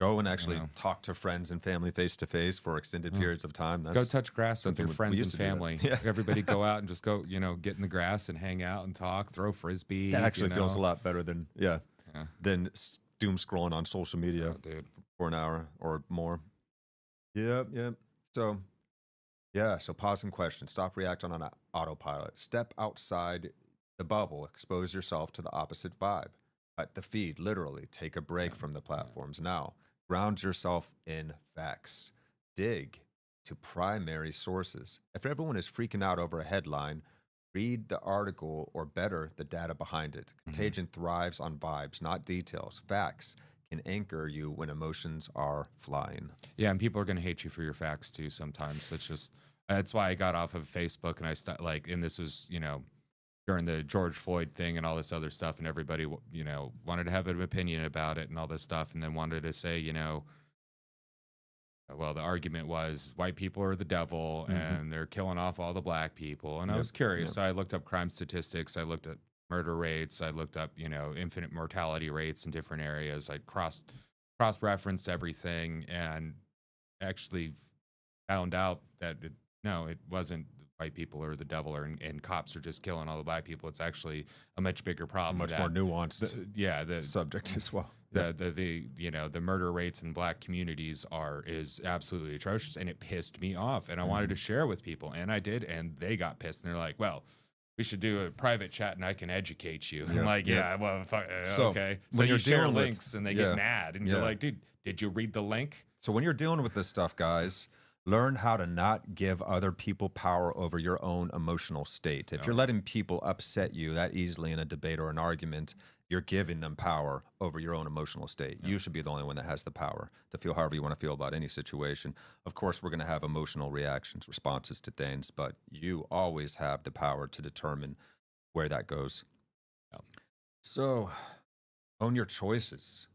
Go and actually talk to friends and family face to face for extended periods of time. Go touch grass with your friends and family. Yeah. Everybody go out and just go, get in the grass and hang out and talk, throw frisbee. That actually feels a lot better than than doom scrolling on social media for an hour or more. Yep. So pause and question. Stop reacting on autopilot. Step outside the bubble. Expose yourself to the opposite vibe. Cut the feed, literally. Take a break from the platforms. Now, ground yourself in facts. Dig to primary sources. If everyone is freaking out over a headline, read the article, or better, the data behind it. Contagion thrives on vibes, not details. Facts can anchor you when emotions are flying. Yeah, and people are going to hate you for your facts too sometimes. That's why I got off of Facebook, and and this was, during the George Floyd thing and all this other stuff, and everybody, wanted to have an opinion about it and all this stuff, and then wanted to say, well, the argument was white people are the devil and they're killing off all the black people. And I was curious. So I looked up crime statistics. I looked at murder rates. I looked up, infinite mortality rates in different areas. I cross-referenced everything and actually found out that it wasn't white people are the devil, and cops are just killing all the black people. It's actually a much bigger problem. Much more nuanced the subject as well. The murder rates in black communities is absolutely atrocious, and it pissed me off, and I wanted to share with people, and I did, and they got pissed, and they're like, well, we should do a private chat and I can educate you. Yeah, I'm like, yeah. well, So, okay. So when you you're share dealing with- links and they yeah, get mad and yeah. you're like, dude, did you read the link? So when you're dealing with this stuff, guys, learn how to not give other people power over your own emotional state. If you're letting people upset you that easily in a debate or an argument, you're giving them power over your own emotional state. You should be the only one that has the power to feel however you want to feel about any situation. Of course, we're going to have emotional reactions, responses to things, but you always have the power to determine where that goes. So own your choices.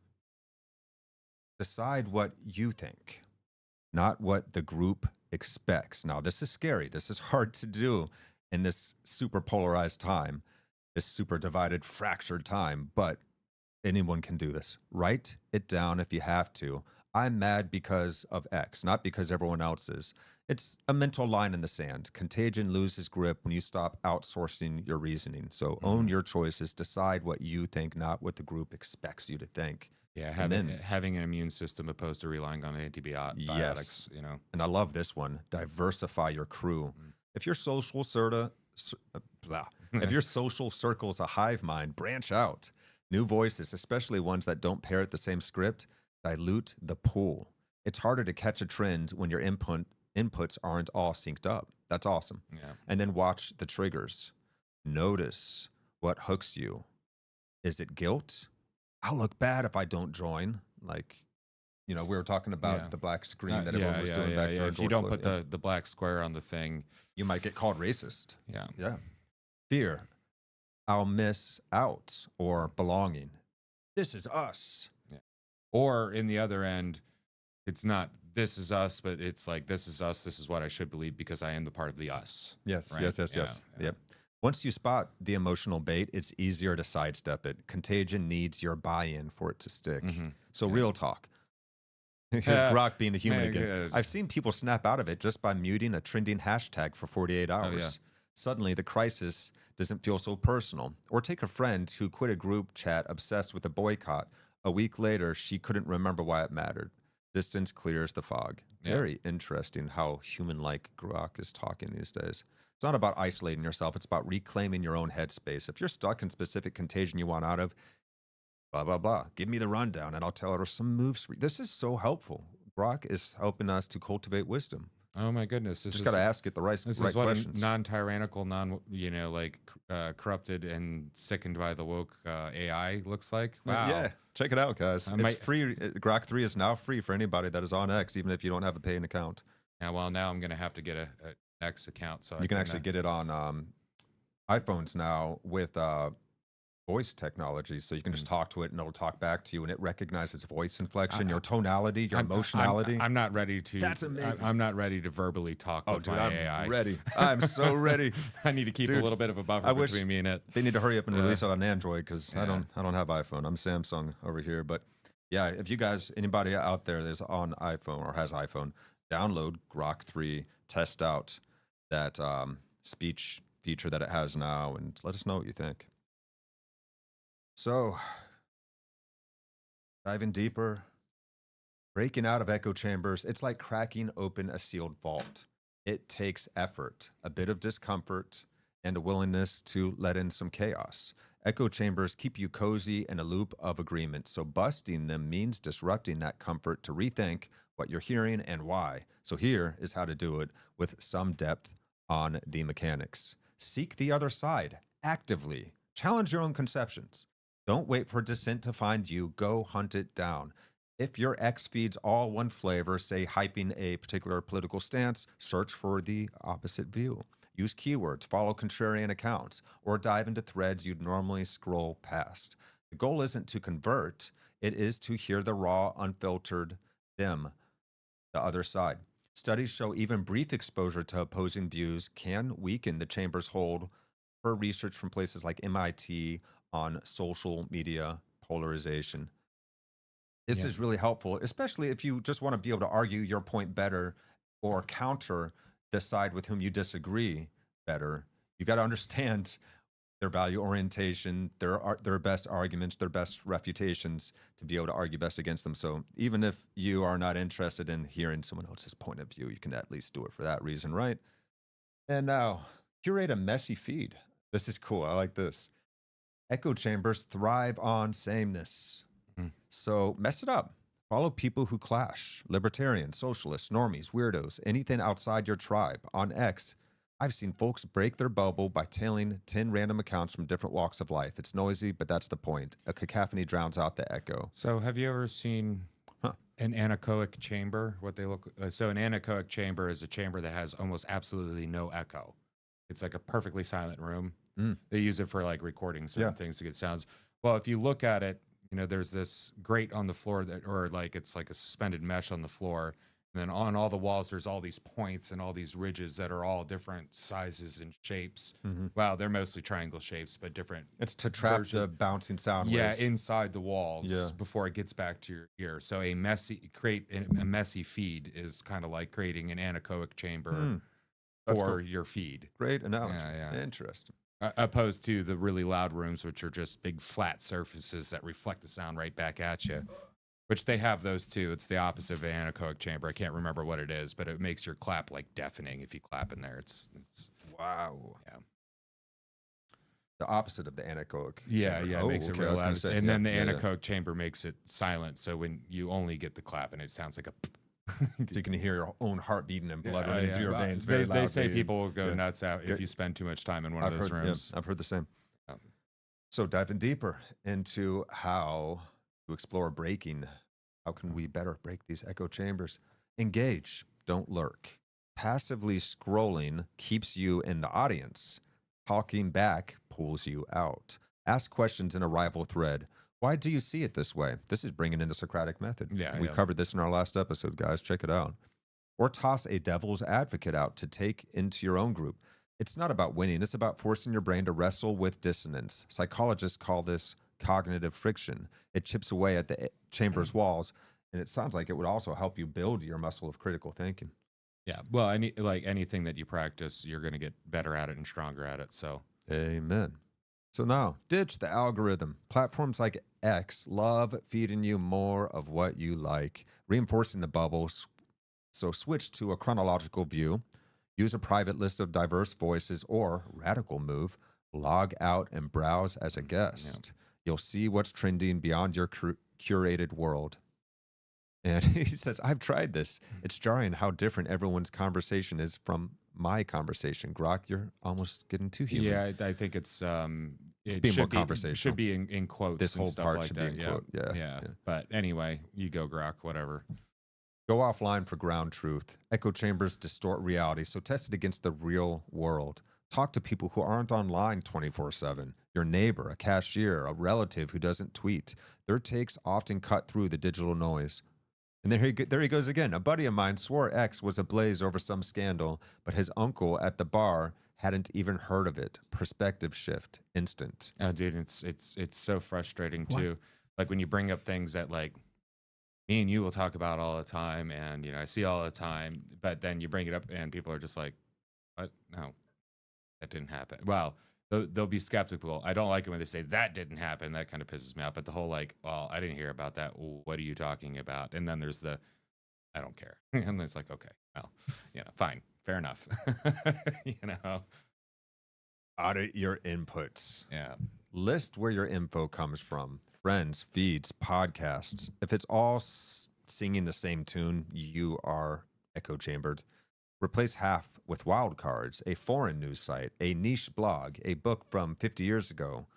Decide what you think, not what the group expects. Now, this is scary. This is hard to do in this super polarized time, this super divided, fractured time, but anyone can do this. Write it down if you have to. I'm mad because of X, not because everyone else is. It's a mental line in the sand. Contagion loses grip when you stop outsourcing your reasoning. So own your choices. Decide what you think, not what the group expects you to think. Yeah, having an immune system opposed to relying on antibiotics, Yes. you know. And I love this one. Diversify your crew. If your social if your social circle is a hive mind, branch out. New voices, especially ones that don't parrot the same script, dilute the pool. It's harder to catch a trend when your inputs aren't all synced up. That's awesome. Yeah. And then watch the triggers. Notice what hooks you. Is it guilt? I'll look bad if I don't join. Like, you know, we were talking about the black screen that everyone was doing back there. If you don't put the black square on the thing, you might get called racist. Yeah. Yeah. Fear. I'll miss out, or belonging. This is us. Yeah. Or in the other end, it's not this is us, but it's like this is us. This is what I should believe because I am the part of the us. Yes, right? yes. Yeah. Yep. Once you spot the emotional bait, it's easier to sidestep it. Contagion needs your buy-in for it to stick. So real talk. Here's Grok being a human again. Good. I've seen people snap out of it just by muting a trending hashtag for 48 hours. Oh, yeah. Suddenly, the crisis doesn't feel so personal. Or take a friend who quit a group chat obsessed with a boycott. A week later, she couldn't remember why it mattered. Distance clears the fog. Yeah. Very interesting how human-like Grok is talking these days. It's not about isolating yourself. It's about reclaiming your own headspace. If you're stuck in specific contagion you want out of, blah, blah, blah. Give me the rundown and I'll tell her some moves. This is so helpful. Grok is helping us to cultivate wisdom. Oh my goodness! Just got to ask it the right This right is what questions. a non-tyrannical, corrupted and sickened by the woke AI looks like. Wow. Yeah, check it out, guys. It's might- free. Grok 3 is now free for anybody that is on X, even if you don't have a paying account. Yeah. Well, now I'm gonna have to get a X account, so You can actually get it on iPhones now with voice technology, so you can just talk to it and it'll talk back to you, and it recognizes voice inflection, your tonality, your emotionality. I'm not ready to. That's amazing. I'm not ready to verbally talk with my I'm AI. ready. I'm so ready. I need to keep a Dude, little bit of a buffer I wish- between me and it. They need to hurry up and release it on Android because I Yeah. don't have iPhone. I'm Samsung over here. But yeah, if you guys, anybody out there that's on iPhone or has iPhone, download Grok 3, test out that speech feature that it has now, and let us know what you think. So, diving deeper, breaking out of echo chambers, it's like cracking open a sealed vault. It takes effort, a bit of discomfort, and a willingness to let in some chaos. Echo chambers keep you cozy in a loop of agreement, so busting them means disrupting that comfort to rethink what you're hearing and why. So here is how to do it with some depth on the mechanics. Seek the other side actively. Challenge your own conceptions. Don't wait for dissent to find you. Go hunt it down. If your X feeds all one flavor, say hyping a particular political stance, search for the opposite view. Use keywords, follow contrarian accounts, or dive into threads you'd normally scroll past. The goal isn't to convert. It is to hear the raw, unfiltered them, the other side. Studies show even brief exposure to opposing views can weaken the chamber's hold per research from places like MIT on social media polarization. This is really helpful, especially if you just want to be able to argue your point better or counter the side with whom you disagree better. You got to understand their value orientation, their best arguments, their best refutations to be able to argue best against them. So even if you are not interested in hearing someone else's point of view, you can at least do it for that reason, right? And now, curate a messy feed. This is cool. I like this. Echo chambers thrive on sameness. So mess it up. Follow people who clash. Libertarians, socialists, normies, weirdos, anything outside your tribe. On X, I've seen folks break their bubble by tailing 10 random accounts from different walks of life. It's noisy, but that's the point. A cacophony drowns out the echo. So have you ever seen an anechoic chamber? What they look so an anechoic chamber is a chamber that has almost absolutely no echo. It's like a perfectly silent room. They use it for like recording certain things to get sounds. Well, if you look at it, you know, there's this grate on the floor that, or like it's like a suspended mesh on the floor. And then on all the walls, there's all these points and all these ridges that are all different sizes and shapes. Wow, they're mostly triangle shapes, but different. It's to trap the bouncing sound waves. Yeah, inside the walls before it gets back to your ear. So a messy feed is kind of like creating an anechoic chamber for your feed. Great analogy. Yeah. Interesting. Opposed to the really loud rooms, which are just big flat surfaces that reflect the sound right back at you. Which they have those too. It's the opposite of an anechoic chamber. I can't remember what it is, but it makes your clap like deafening if you clap in there. It's wow. Yeah. The opposite of the anechoic. Yeah, chamber. it makes it real loud. Say, and then the anechoic chamber makes it silent. So when you only get the clap and it sounds like a so you can hear your own heart beating and blood running through your veins. They say people will go nuts out if you spend too much time in one of those rooms. I've heard the same. So diving deeper into how to explore breaking. How can we better break these echo chambers? Engage, don't lurk. Passively scrolling keeps you in the audience. Talking back pulls you out. Ask questions in a rival thread. Why do you see it this way? This is bringing in the Socratic method. We covered this in our last episode, guys. Check it out. Or toss a devil's advocate out to take into your own group. It's not about winning. It's about forcing your brain to wrestle with dissonance. Psychologists call this cognitive friction. It chips away at the chamber's walls, and it sounds like it would also help you build your muscle of critical thinking. Yeah, well, anything that you practice, you're going to get better at it and stronger at it. So, amen. So now, ditch the algorithm. Platforms like X love feeding you more of what you like, reinforcing the bubbles. So switch to a chronological view. Use a private list of diverse voices, or radical move, log out and browse as a guest. You'll see what's trending beyond your curated world. And he says, I've tried this. It's jarring how different everyone's conversation is from my conversation. Grok, you're almost getting too human. Yeah, I think it's being more conversational. Should be in quotes. This and whole stuff part like should that. be in quote. Yeah. But anyway, you go, Grok, whatever. Go offline for ground truth. Echo chambers distort reality, so test it against the real world. Talk to people who aren't online 24/7. Your neighbor, a cashier, a relative who doesn't tweet. Their takes often cut through the digital noise. And there he goes again. A buddy of mine swore X was ablaze over some scandal, but his uncle at the bar hadn't even heard of it. Perspective shift, instant. Oh, dude, it's so frustrating too. Like when you bring up things that like me and you will talk about all the time, and I see all the time, but then you bring it up and people are just like, "What? No, that didn't happen." Well, they'll be skeptical. I don't like it when they say that didn't happen. That kind of pisses me off. But the whole like, well, I didn't hear about that. What are you talking about? And then there's the, I don't care. And it's like, okay, well, fine, fair enough. Audit your inputs. Yeah. List where your info comes from. Friends, feeds, podcasts. If it's all singing the same tune, you are echo chambered. Replace half with wildcards, a foreign news site, a niche blog, a book from 50 years ago.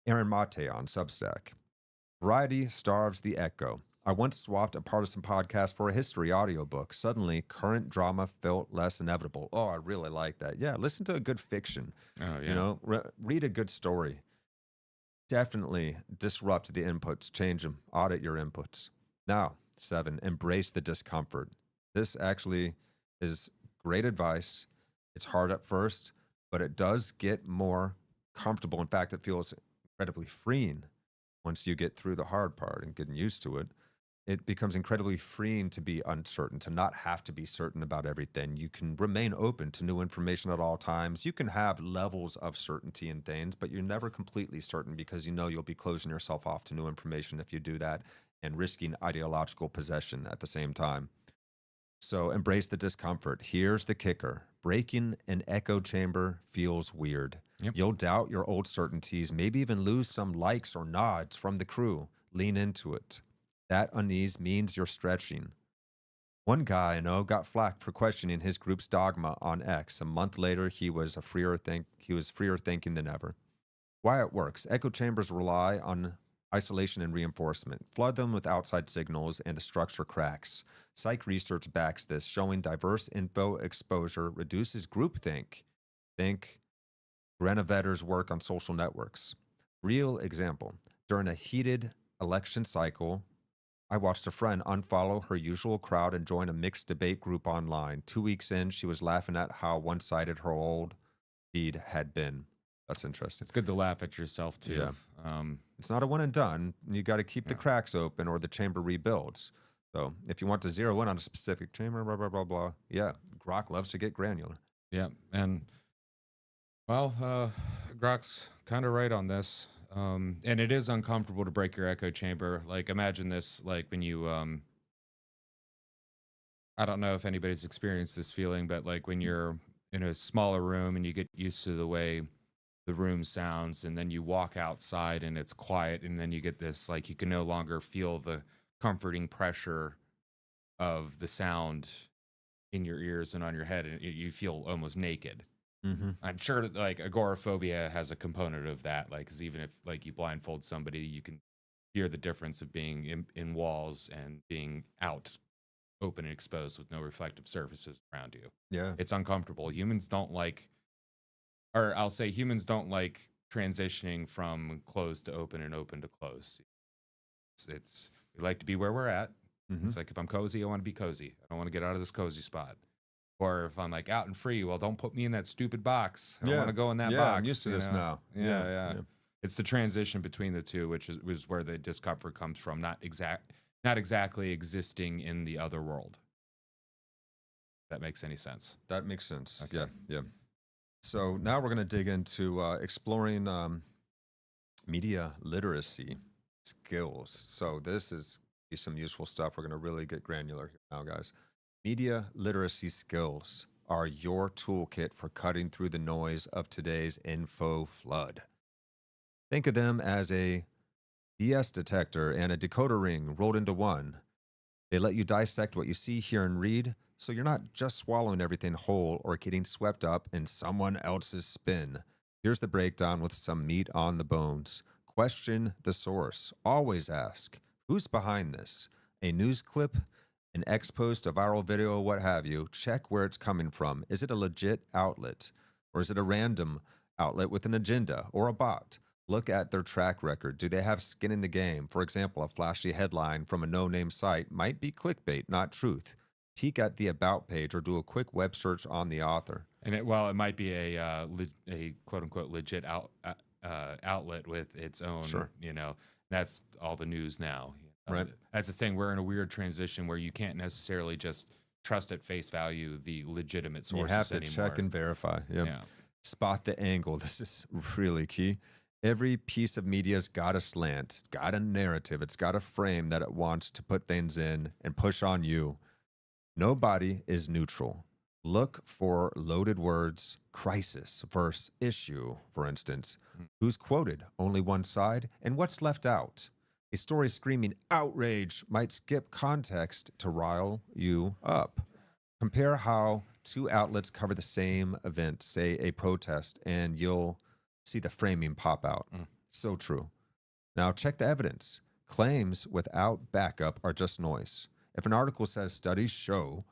Aaron Mate on Substack. Variety starves the echo. I once swapped a partisan podcast for a history audiobook. Suddenly, current drama felt less inevitable. Oh, I really like that. Yeah, listen to a good fiction. Oh, yeah. Read a good story. Definitely disrupt the inputs. Change them. Audit your inputs. Now, 7, embrace the discomfort. This actually is great advice. It's hard at first, but it does get more comfortable. In fact, it feels incredibly freeing once you get through the hard part and getting used to it. It becomes incredibly freeing to be uncertain, to not have to be certain about everything. You can remain open to new information at all times. You can have levels of certainty in things, but you're never completely certain because you'll be closing yourself off to new information if you do that and risking ideological possession at the same time. So embrace the discomfort. Here's the kicker. breaking an echo chamber feels weird. Yep. You'll doubt your old certainties, maybe even lose some likes or nods from the crew. Lean into it. That unease means you're stretching. One guy I know got flack for questioning his group's dogma on X. A month later, he was freer thinking than ever. Why it works. Echo chambers rely on isolation and reinforcement. Flood them with outside signals and the structure cracks. Psych research backs this, showing diverse info exposure reduces groupthink. Think Granovetter's work on social networks. Real example. During a heated election cycle, I watched a friend unfollow her usual crowd and join a mixed debate group online. 2 weeks in, she was laughing at how one-sided her old feed had been. That's interesting. It's good to laugh at yourself, too. Yeah. It's not a one and done. You got to keep the cracks open or the chamber rebuilds. So if you want to zero in on a specific chamber, blah, blah, blah, blah. Yeah, Grok loves to get granular. Yeah, and, well, Grok's kind of right on this. And it is uncomfortable to break your echo chamber. Like, imagine this, like, when you, I don't know if anybody's experienced this feeling, but, like, when you're in a smaller room and you get used to the way the room sounds, and then you walk outside and it's quiet, and then you get this, like, you can no longer feel the comforting pressure of the sound in your ears and on your head, and you feel almost naked. Mm-hmm. I'm sure that, like, agoraphobia has a component of that, like, because even if, like, you blindfold somebody, you can hear the difference of being in walls and being out open and exposed with no reflective surfaces around you. Yeah. It's uncomfortable. Humans don't like transitioning from closed to open and open to closed. It's we like to be where we're at. Mm-hmm. It's like, if I'm cozy, I want to be cozy. I don't want to get out of this cozy spot. Or if I'm, like, out and free, well, don't put me in that stupid box. I don't want to go in that box. Yeah, I'm used to this now. Yeah. It's the transition between the two, which is where the discomfort comes from, not exactly existing in the other world. If that makes any sense. That makes sense. Okay. Yeah. So now we're going to dig into exploring media literacy skills. So this is some useful stuff. We're going to really get granular here now, guys. Media literacy skills are your toolkit for cutting through the noise of today's info flood. Think of them as a BS detector and a decoder ring rolled into one. They let you dissect what you see, hear, and read, so you're not just swallowing everything whole or getting swept up in someone else's spin. Here's the breakdown with some meat on the bones. Question the source. Always ask, who's behind this? A news clip? An X post, a viral video, what have you? Check where it's coming from. Is it a legit outlet? Or is it a random outlet with an agenda or a bot? Look at their track record. Do they have skin in the game? For example, a flashy headline from a no-name site might be clickbait, not truth. Peek at the About page or do a quick web search on the author. And it might be a quote-unquote legit outlet with its own, that's all the news now. Right. That's the thing. We're in a weird transition where you can't necessarily just trust at face value the legitimate sources You have to anymore. check and verify. Yep. Yeah. Spot the angle. This is really key. Every piece of media's got a slant. It's got a narrative. It's got a frame that it wants to put things in and push on you. Nobody is neutral. Look for loaded words, crisis versus issue, for instance. Who's quoted? Only one side? And what's left out? A story screaming outrage might skip context to rile you up. Compare how two outlets cover the same event, say a protest, and you'll see the framing pop out. So true. Now check the evidence. Claims without backup are just noise. If an article says studies show,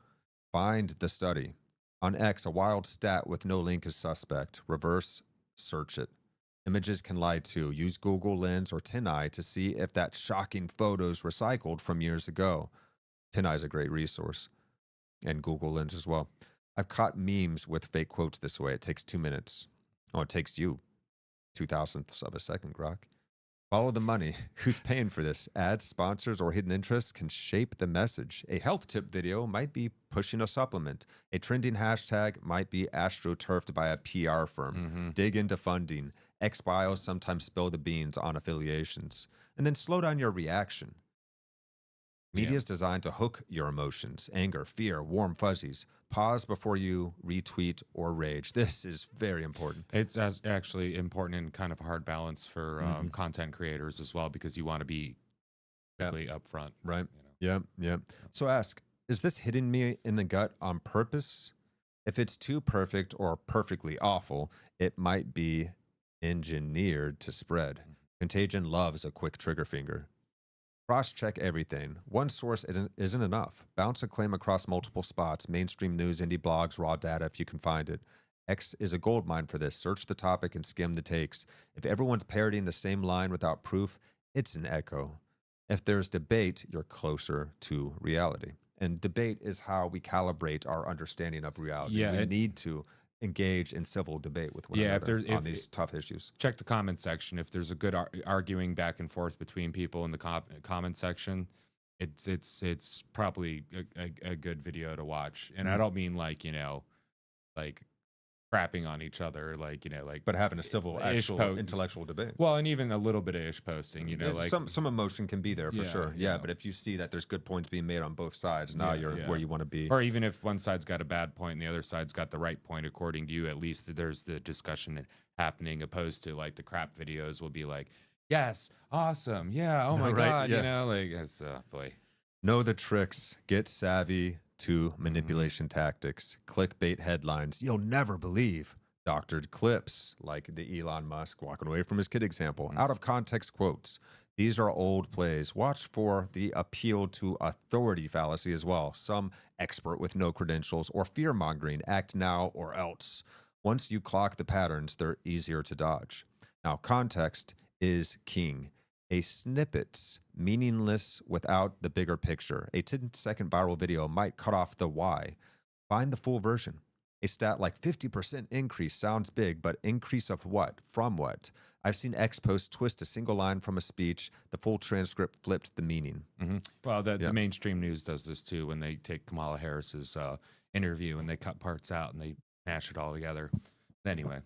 find the study. On X, a wild stat with no link is suspect. Reverse search it. Images can lie too. Use Google Lens or TinEye to see if that shocking photo's recycled from years ago. TinEye is a great resource. And Google Lens as well. I've caught memes with fake quotes this way. It takes 2 minutes. Oh, it takes you 0.002 of a second, Grok. Follow the money. Who's paying for this? Ads, sponsors, or hidden interests can shape the message. A health tip video might be pushing a supplement. A trending hashtag might be astroturfed by a PR firm. Dig into funding. X-Bios sometimes spill the beans on affiliations. And then slow down your reaction. Media is designed to hook your emotions, anger, fear, warm fuzzies. Pause before you retweet or rage. This is very important. It's actually important and kind of a hard balance for content creators as well, because you want to be quickly upfront. Right. You know? Yeah. So ask, is this hitting me in the gut on purpose? If it's too perfect or perfectly awful, it might be engineered to spread. Contagion loves a quick trigger finger. Cross-check everything. One source isn't enough. Bounce a claim across multiple spots, mainstream news, indie blogs, raw data if you can find it. X is a goldmine for this. Search the topic and skim the takes. If everyone's parroting the same line without proof, it's an echo. If there's debate, you're closer to reality. And debate is how we calibrate our understanding of reality. Yeah, we need to engage in civil debate with one another on these tough issues. Check the comment section. If there's a good arguing back and forth between people in the comment section, it's probably a good video to watch. And I don't mean like crapping on each other, but having a civil, actual intellectual debate. Well, and even a little bit of ish posting, some emotion can be there for sure. Yeah, but if you see that there's good points being made on both sides, now you're where you want to be. Or even if one side's got a bad point and the other side's got the right point according to you, at least there's the discussion happening, opposed to like the crap videos will be like, yes, awesome, yeah, oh my God, it's boy. Know the tricks, get savvy to manipulation tactics, clickbait headlines you'll never believe, doctored clips like the Elon Musk walking away from his kid example, out of context quotes. These are old plays. Watch for the appeal to authority fallacy as well. Some expert with no credentials or fear-mongering, act now or else. Once you clock the patterns, they're easier to dodge. Now, context is king. A snippet's meaningless without the bigger picture. A 10-second viral video might cut off the why. Find the full version. A stat like 50% increase sounds big, but increase of what? From what? I've seen X posts twist a single line from a speech. The full transcript flipped the meaning. Well, the mainstream news does this too when they take Kamala Harris's interview and they cut parts out and they mash it all together. Anyway.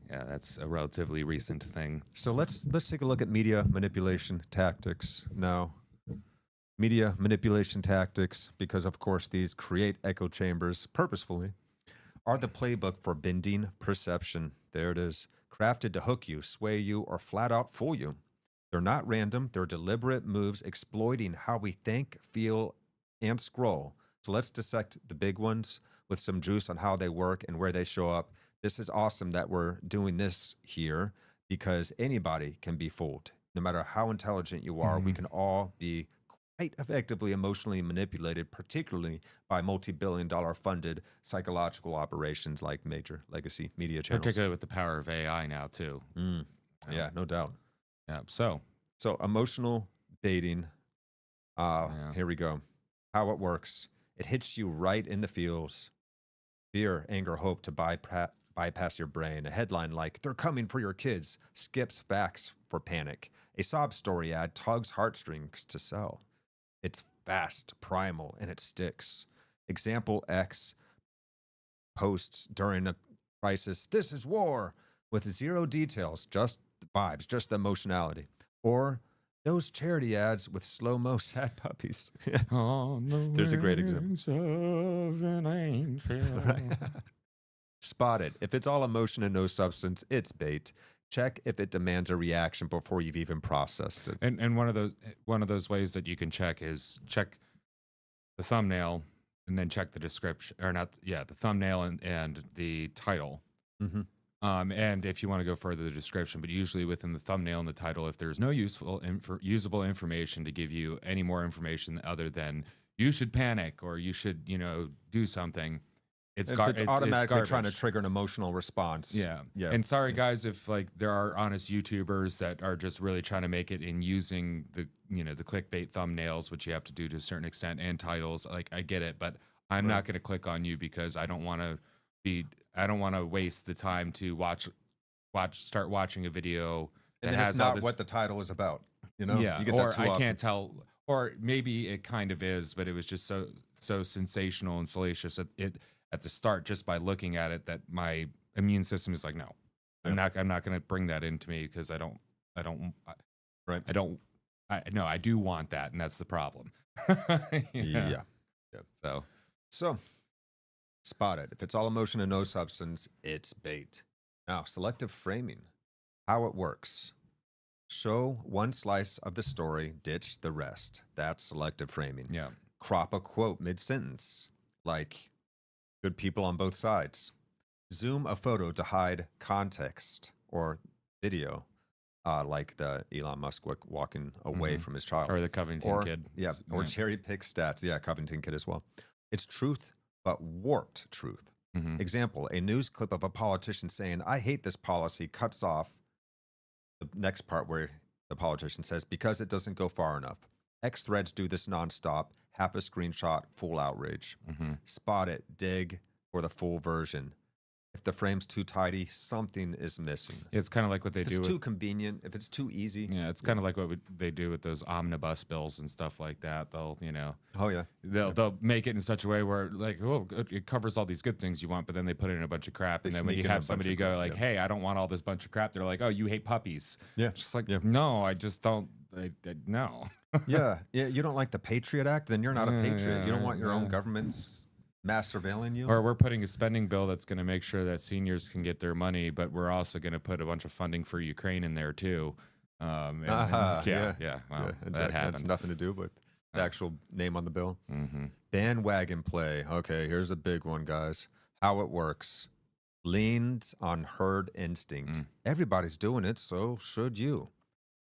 Yeah, that's a relatively recent thing. So let's take a look at media manipulation tactics now. Media manipulation tactics, because of course these create echo chambers purposefully, are the playbook for bending perception. There it is. Crafted to hook you, sway you, or flat out fool you. They're not random. They're deliberate moves exploiting how we think, feel, and scroll. So let's dissect the big ones with some juice on how they work and where they show up. This is awesome that we're doing this here because anybody can be fooled. No matter how intelligent you are, we can all be quite effectively emotionally manipulated, particularly by multi-billion-dollar funded psychological operations like major legacy media channels. Particularly with the power of AI now, too. Yeah, no doubt. Yeah. So emotional baiting. Here we go. How it works. It hits you right in the feels. Fear, anger, hope to bypass your brain. A headline like, "They're coming for your kids," skips facts for panic. A sob story ad tugs heartstrings to sell. It's fast, primal, and it sticks. Example X posts during a crisis, "This is war," with zero details, just the vibes, just the emotionality. Or those charity ads with slow-mo sad puppies. There's a great example. Of an angel. Spot it. If it's all emotion and no substance, it's bait. Check if it demands a reaction before you've even processed it. And one of those ways that you can check is check the thumbnail and then check the description, or not, the thumbnail and the title. And if you want to go further, the description, but usually within the thumbnail and the title, if there's no usable information to give you any more information other than you should panic or you should, do something, it's automatically it's trying to trigger an emotional response. Yeah. And sorry guys, if there are honest YouTubers that are just really trying to make it in using the clickbait thumbnails, which you have to do to a certain extent, and titles, I get it, but I'm not going to click on you because I don't want to waste the time to start watching a video that and has it's not what the title is about. Yeah, you get or that too I often. can't tell, or maybe it kind of is, but it was just so sensational and salacious at the start, just by looking at it, that my immune system is like, no, I'm not going to bring that into me because I don't No, I do want that, and that's the problem. Yeah. So Spot it. If it's all emotion and no substance, it's bait. Now, selective framing. How it works. Show one slice of the story, ditch the rest. That's selective framing. yeah. Crop a quote mid-sentence, like good people on both sides. Zoom a photo to hide context or video, like the Elon Musk walking away from his child. Or the Covington kid. Yeah, or cherry pick stats. Yeah, Covington kid as well. It's truth, but warped truth. Example, a news clip of a politician saying, I hate this policy, cuts off the next part where the politician says, because it doesn't go far enough. X threads do this nonstop, half a screenshot, full outrage. Spot it, dig for the full version. If the frame's too tidy, something is missing. It's kind of like what they If do. it's too convenient, if it's too easy. Yeah, it's kind of like what they do with those omnibus bills and stuff like that. They'll, Oh yeah. they'll make it in such a way where like, oh, it covers all these good things you want, but then they put in a bunch of crap. And then when you have somebody go like, hey, I don't want all this bunch of crap, they're like, oh, you hate puppies. Yeah. Just like, no, I just don't. No. Yeah. You don't like the Patriot Act, then you're not a patriot. You don't want your own government's mass surveilling you. Or we're putting a spending bill that's going to make sure that seniors can get their money, but we're also going to put a bunch of funding for Ukraine in there too. Well, that happened. That's nothing to do with the actual name on the bill. Bandwagon play. Okay, here's a big one, guys. How it works. Leans on herd instinct. Everybody's doing it, so should you.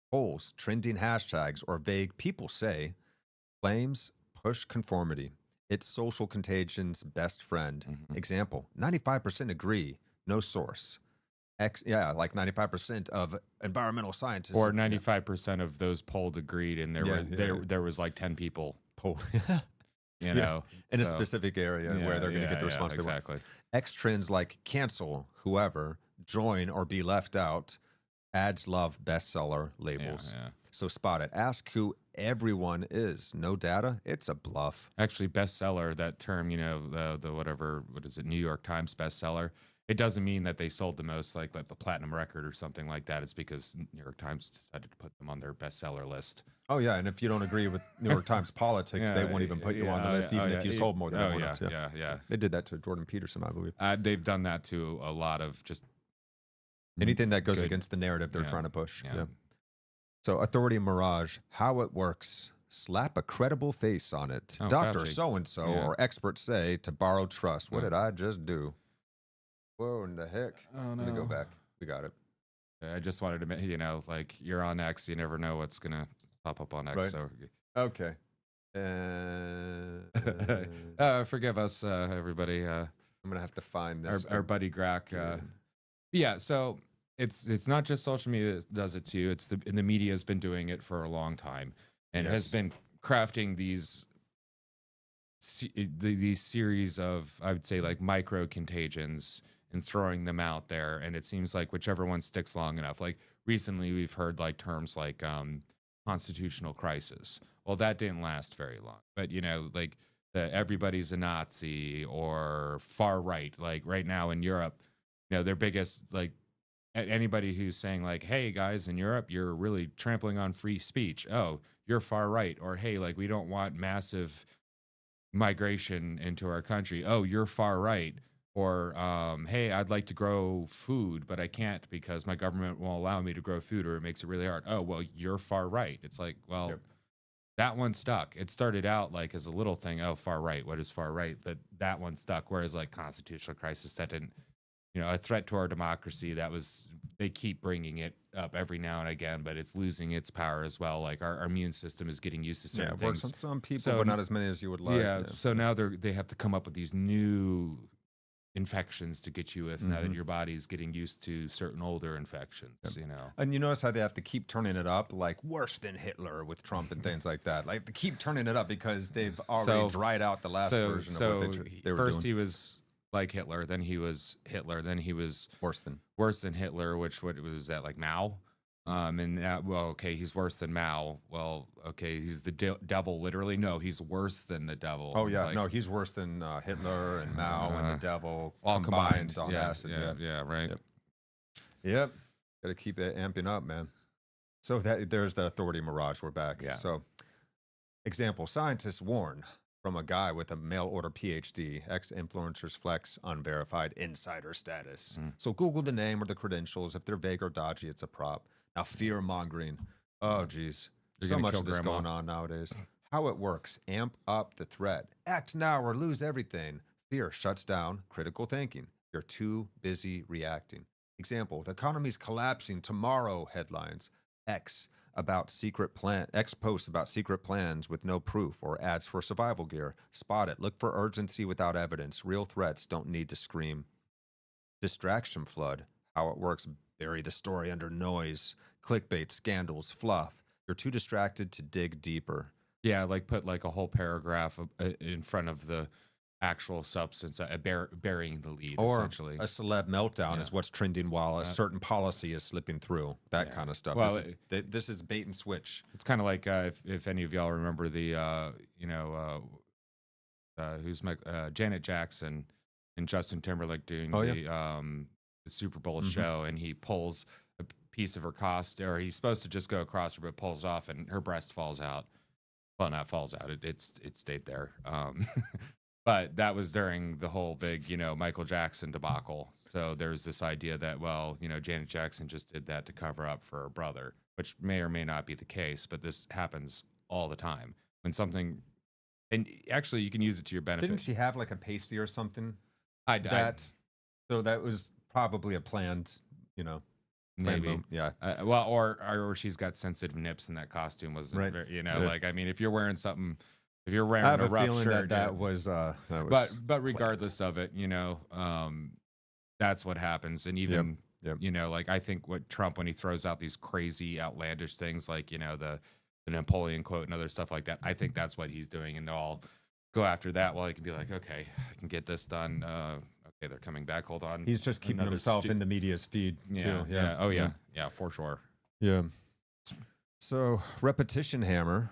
Polls, trending hashtags, or vague people say claims push conformity. It's social contagion's best friend. Example, 95% agree, no source. Like 95% of environmental scientists. Or 95% of those polled agreed, and there was like 10 people polled. In a specific area where they're going to get the response they want. Exactly. X trends like cancel, whoever, join, or be left out. Ads love bestseller labels. So spot it. Ask who everyone is. No data. It's a bluff. Actually, bestseller, that term, the whatever, what is it, New York Times bestseller, it doesn't mean that they sold the most, like the platinum record or something like that. It's because New York Times decided to put them on their bestseller list. Oh, yeah. And if you don't agree with New York Times politics, they won't even put you on the list, even if you sold more than everyone else. Yeah. They did that to Jordan Peterson, I believe. They've done that to a lot of just anything that goes against the narrative they're trying to push. Yeah. So authority mirage, how it works. Slap a credible face on it. Dr. So-and-so or experts say to borrow trust. What did I just do? Whoa, in the heck. Oh, no. Let me go back. We got it. I just wanted to, like you're on X, you never know what's going to pop up on X. Right. So okay. Forgive us, everybody. I'm going to have to find this. Our buddy Grack. Yeah, so it's not just social media that does it to you. It's the media has been doing it for a long time and has been crafting these series of, I would say, like micro contagions and throwing them out there. And it seems like whichever one sticks long enough. Like recently, we've heard like terms like constitutional crisis. Well, that didn't last very long. But like everybody's a Nazi or far right. Like right now in Europe, their biggest like. Anybody who's saying like, hey guys, in Europe, you're really trampling on free speech. Oh, you're far right. Or, hey, like we don't want massive migration into our country. Oh, you're far right. Or, hey, I'd like to grow food, but I can't because my government won't allow me to grow food or it makes it really hard. Oh, well, you're far right. It's like, well, that one stuck. It started out like as a little thing. Oh, far right. What is far right? But that one stuck. Whereas like constitutional crisis, that didn't. A threat to our democracy, they keep bringing it up every now and again, but it's losing its power as well. Like our immune system is getting used to certain things. It works on some people, but not as many as you would like. So now they have to come up with these new infections to get you with now that your body's getting used to certain older infections, And you notice how they have to keep turning it up, like worse than Hitler with Trump and things like that. Like they keep turning it up because they've already dried out the last version of what they were first doing. He was like Hitler, then he was Hitler, then he was worse than Hitler, which what was that, like Mao? And that, well, okay, he's worse than Mao. Well, okay, he's the devil, literally. No, he's worse than the devil. Oh yeah, no, he's worse than Hitler and Mao and the devil all combined on acid. Yeah, right. Yep. Got to keep it amping up, man. So that there's the authority mirage. We're back. Yeah. So, example: scientists warn from a guy with a mail order PhD. Ex-influencers flex unverified insider status. So Google the name or the credentials. If they're vague or dodgy, it's a prop. Now fear mongering. Oh, geez, so much of this going on nowadays. How it works: amp up the threat. Act now or lose everything. Fear shuts down critical thinking. You're too busy reacting. Example: the economy's collapsing tomorrow. Headlines. X posts about secret plans with no proof or ads for survival gear. Spot it. Look for urgency without evidence. Real threats don't need to scream. Distraction flood. How it works: bury the story under noise. Clickbait, scandals, fluff. You're too distracted to dig deeper. Yeah, like put like a whole paragraph in front of the actual substance, burying the lead, Or essentially. a celeb meltdown is what's trending while a certain policy is slipping through. That kind of stuff. Well, This is bait and switch. It's kind of like if any of y'all remember the who's Janet Jackson and Justin Timberlake doing the Super Bowl show, and he pulls a piece of her costume, or he's supposed to just go across her, but pulls off, and her breast falls out. Well, not falls out. It stayed there. But that was during the whole big, Michael Jackson debacle. So there's this idea that, well, Janet Jackson just did that to cover up for her brother, which may or may not be the case, but this happens all the time. When something, and actually you can use it to your benefit. Didn't she have like a pasty or something? So that was probably a planned, maybe. Yeah. Or she's got sensitive nips and that costume wasn't, right. Very, like, I mean, if you're wearing something, if you're wearing I have a rough feeling shirt, that was but regardless of it, that's what happens. And even, like I think what Trump, when he throws out these crazy outlandish things, like, the Napoleon quote and other stuff like that, I think that's what he's doing. And they'll all go after that. Well, he can be like, okay, I can get this done. Okay, they're coming back. Hold on. He's just keeping himself in the media's feed too. Yeah. Oh yeah. Yeah, for sure. Yeah. So repetition hammer.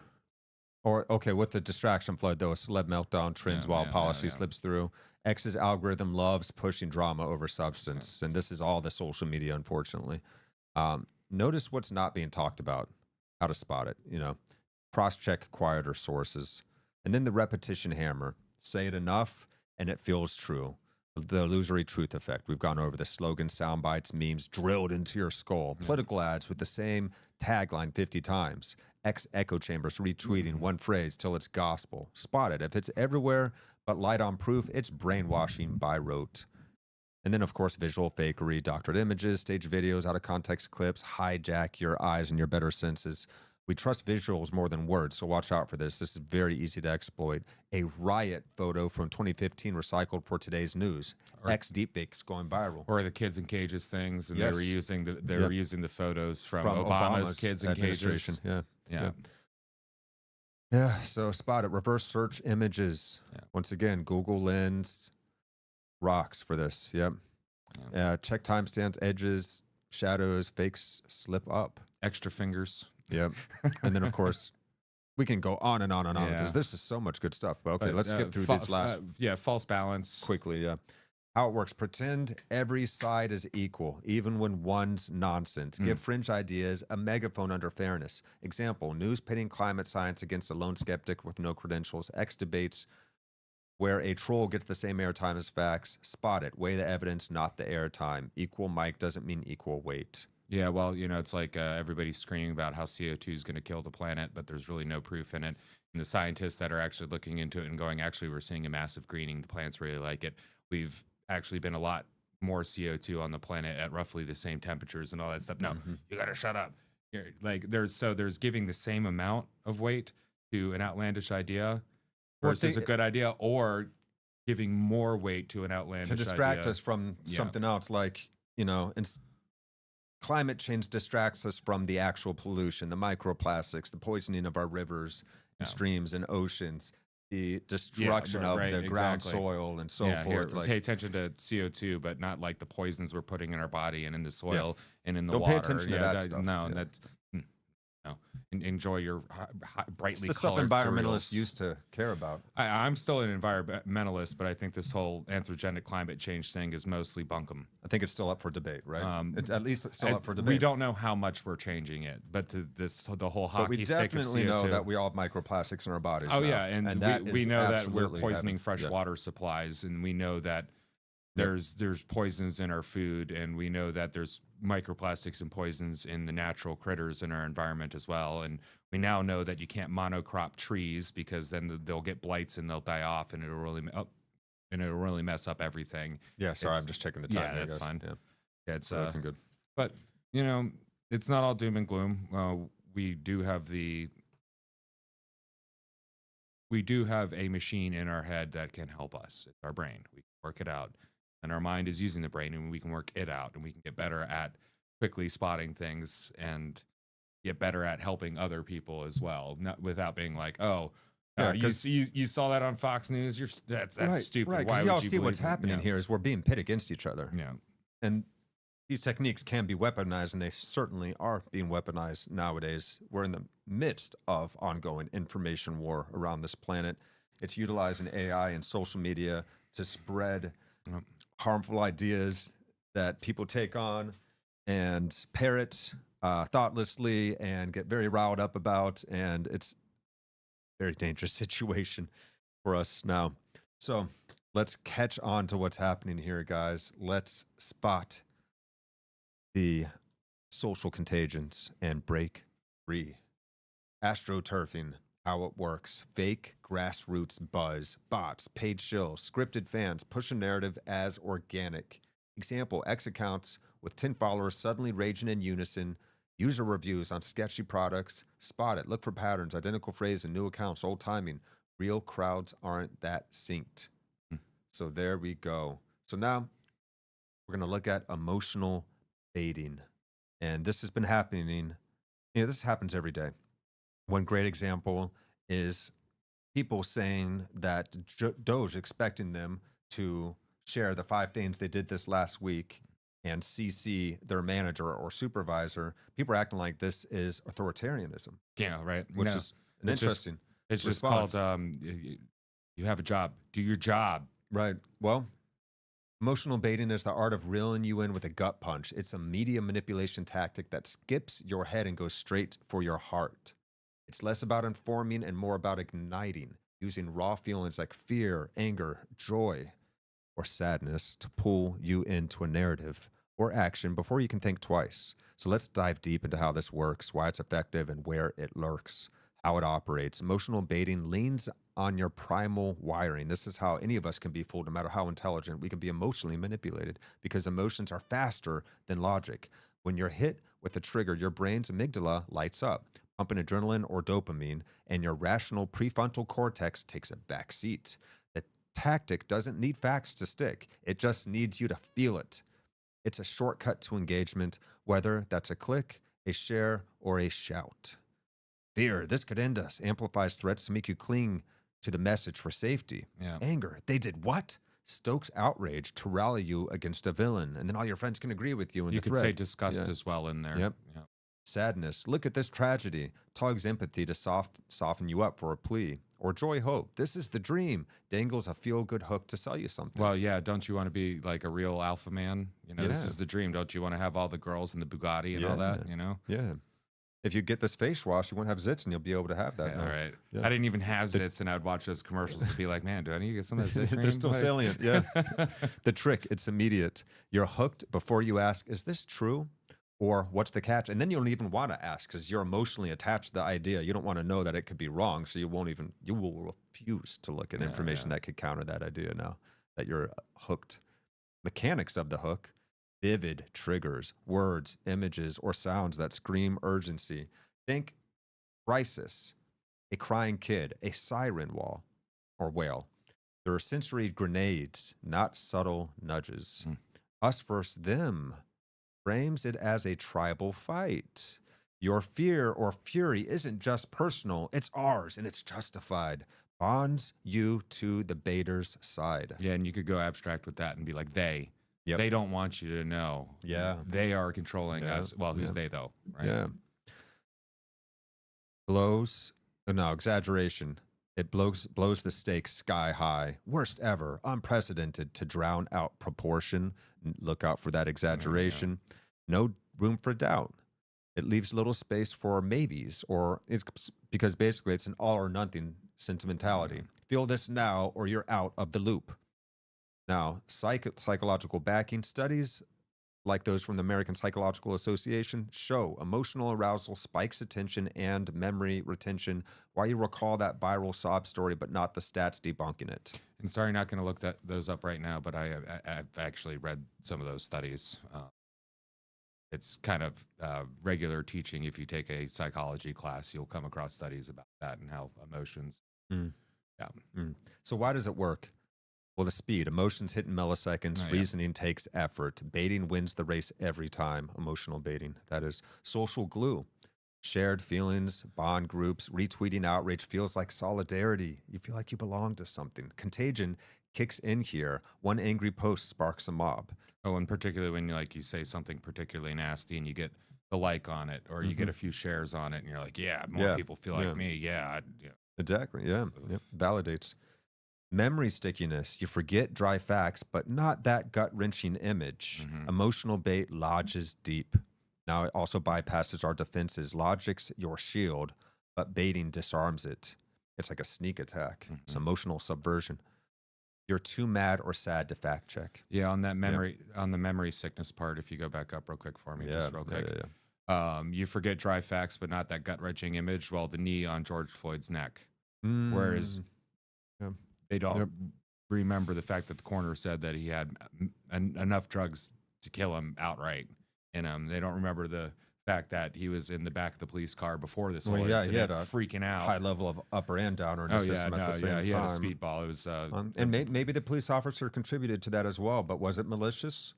Or, with the distraction flood, though, a celeb meltdown trends while policy slips through. X's algorithm loves pushing drama over substance. And this is all the social media, unfortunately. Notice what's not being talked about, how to spot it, cross-check quieter sources. And then the repetition hammer. Say it enough, and it feels true. The illusory truth effect. We've gone over the slogan, sound bites, memes drilled into your skull. Political ads with the same tagline 50 times. Echo chambers retweeting one phrase till it's gospel. Spot it. If it's everywhere but light on proof, it's brainwashing by rote. And then, of course, visual fakery, doctored images, staged videos, out of context clips, hijack your eyes and your better senses. We trust visuals more than words, so watch out for this. This is very easy to exploit. A riot photo from 2015 recycled for today's news. X deepfakes going viral. Or the kids in cages things, and they were using the photos from Obama's kids in cages. Yeah. So spot it. Reverse search images. Yeah. Once again, Google Lens rocks for this. Yep. Yeah. Check timestamps, edges, shadows, fakes slip up. Extra fingers. Yep. And then, of course, we can go on and on and on because this is so much good stuff. But okay, let's skip through these last. False balance. Quickly, yeah. How it works. Pretend every side is equal, even when one's nonsense. Give fringe ideas a megaphone under fairness. Example, news pitting climate science against a lone skeptic with no credentials. X debates where a troll gets the same airtime as facts. Spot it. Weigh the evidence, not the airtime. Equal mic doesn't mean equal weight. Yeah, well, it's like everybody's screaming about how CO2 is going to kill the planet, but there's really no proof in it. And the scientists that are actually looking into it and going, actually, we're seeing a massive greening. The plants really like it. We've actually been a lot more CO2 on the planet at roughly the same temperatures and all that stuff. No, you got to shut up. There's giving the same amount of weight to an outlandish idea versus a good idea, or giving more weight to an outlandish idea. To distract us from something else, like, climate change distracts us from the actual pollution, the microplastics, the poisoning of our rivers and streams and oceans, the destruction of the ground soil and so forth. Pay attention to CO2, but not like the poisons we're putting in our body and in the soil and in the Don't water. pay attention to that stuff. No, that's enjoy your brightly It's the stuff colored environmentalists cereals. used to care about. I'm still an environmentalist, but I think this whole anthropogenic climate change thing is mostly bunkum. I think it's still up for debate, right? It's at least still up for debate. We don't know how much we're changing it, but the whole hockey But we stick of definitely CO2. know that we all have microplastics in our bodies. Oh now, yeah, and that we is know that we're absolutely poisoning happening. fresh Yeah. water supplies, and we know that there's poisons in our food, and we know that there's microplastics and poisons in the natural critters in our environment as well. And we now know that you can't monocrop trees because then they'll get blights and they'll die off, and it'll really mess up everything. Yeah, sorry, I'm just taking the time. Yeah, that's fine. Yeah, It's looking good. But it's not all doom and gloom. We do have a machine in our head that can help us. It's our brain. We can work it out. And our mind is using the brain, and we can work it out, and we can get better at quickly spotting things and get better at helping other people as well, not without being like, you saw that on Fox News. That's right, stupid. Right, Why because would y'all you see what's believe it? happening here is we're being pit against each other. Yeah. And these techniques can be weaponized, and they certainly are being weaponized nowadays. We're in the midst of ongoing information war around this planet. It's utilizing AI and social media to spread harmful ideas that people take on and parrot thoughtlessly and get very riled up about. And it's a very dangerous situation for us now. So let's catch on to what's happening here, guys. Let's spot the social contagions and break free. Astroturfing, how it works. Fake grassroots buzz, bots, paid shills, scripted fans push a narrative as organic. Example, X accounts with 10 followers suddenly raging in unison. User reviews on sketchy products. Spot it. Look for patterns. Identical phrase in new accounts. Old timing. Real crowds aren't that synced. So there we go. So now we're going to look at emotional baiting. And this has been happening. This happens every day. One great example is people saying that Doge expecting them to share the 5 things they did this last week and CC their manager or supervisor. People are acting like this is authoritarianism. Yeah, right. Which is an interesting It's just response. called you have a job. Do your job. Right. Well, emotional baiting is the art of reeling you in with a gut punch. It's a media manipulation tactic that skips your head and goes straight for your heart. It's less about informing and more about igniting, using raw feelings like fear, anger, joy, or sadness to pull you into a narrative or action before you can think twice. So let's dive deep into how this works, why it's effective, and where it lurks, how it operates. Emotional baiting leans on your primal wiring. This is how any of us can be fooled, no matter how intelligent. We can be emotionally manipulated because emotions are faster than logic. When you're hit with a trigger, your brain's amygdala lights up, pumping adrenaline or dopamine, and your rational prefrontal cortex takes a back seat. The tactic doesn't need facts to stick. It just needs you to feel it. It's a shortcut to engagement, whether that's a click, a share, or a shout. Fear, this could end us, amplifies threats to make you cling to the message for safety. Yeah. Anger, they did what? Stokes outrage to rally you against a villain, and then all your friends can agree with you in You the could thread. say disgust as well in there. Yep. Yeah. Sadness, look at this tragedy, tugs empathy to soften you up for a plea. Or joy, hope, this is the dream, dangles a feel-good hook to sell you something. Well, yeah, don't you want to be like a real alpha man? This Yeah. is the dream. Don't you want to have all the girls in the Bugatti and all that, Yeah. If you get this face wash, you won't have zits, and you'll be able to have that. Yeah, now. all right. Yeah. I didn't even have zits, and I'd watch those commercials to be like, man, do I need to get some of that zit cream? They're still Like- salient, yeah. The trick, it's immediate. You're hooked before you ask, is this true? Or what's the catch? And then you don't even want to ask because you're emotionally attached to the idea. You don't want to know that it could be wrong, so you will refuse to look at information that could counter that idea now that you're hooked. Mechanics of the hook, vivid triggers, words, images, or sounds that scream urgency. Think crisis, a crying kid, a siren whale. There are sensory grenades, not subtle nudges. Us versus them frames it as a tribal fight. Your fear or fury isn't just personal, it's ours and it's justified. Bonds you to the baiter's side. Yeah, and you could go abstract with that and be like, they. Yep. They don't want you to know. Yeah. They are controlling Yeah. us. Well, who's Yeah. they, though? Right? Yeah. blows, no, exaggeration. It blows the stakes sky high, worst ever, unprecedented to drown out proportion. Look out for that exaggeration. No room for doubt. It leaves little space for maybes, or it's because basically it's an all or nothing sentimentality. Feel this now or you're out of the loop. Now, psychological backing studies like those from the American Psychological Association show emotional arousal spikes attention and memory retention, while you recall that viral sob story, but not the stats debunking it. And sorry, not going to look those up right now, but I've actually read some of those studies. It's kind of regular teaching. If you take a psychology class, you'll come across studies about that and how emotions. So why does it work? Well, the speed. Emotions hit in milliseconds. Reasoning takes effort. Baiting wins the race every time. Emotional baiting. That is social glue. Shared feelings, bond groups, retweeting outrage feels like solidarity. You feel like you belong to something. Contagion kicks in here. One angry post sparks a mob. Oh, and particularly when you say something particularly nasty and you get the like on it, or you get a few shares on it, and you're like, more people feel like me. Exactly. Yeah. Validates. Memory stickiness. You forget dry facts, but not that gut-wrenching image. Emotional bait lodges deep. Now it also bypasses our defenses. Logic's your shield, but baiting disarms it. It's like a sneak attack. It's emotional subversion. You're too mad or sad to fact check. Yeah, on that memory, on the memory sickness part, if you go back up real quick for me, just real quick. You forget dry facts, but not that gut-wrenching image. Well, the knee on George Floyd's neck. Whereas they don't remember the fact that the coroner said that he had enough drugs to kill him outright in him. They don't remember the fact that he was in the back of the police car before this whole incident, he had a freaking out. High level of upper and downer in the system at the same time. He had a speedball. It was, and maybe the police officer contributed to that as well, but was it malicious?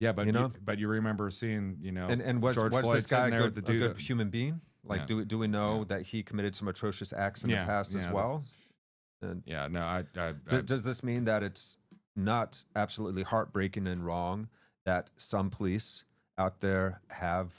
Yeah, but but you remember seeing, and was George Floyd this guy there a good human being? Like, do we know that he committed some atrocious acts in the past as well? Does this mean that it's not absolutely heartbreaking and wrong that some police out there have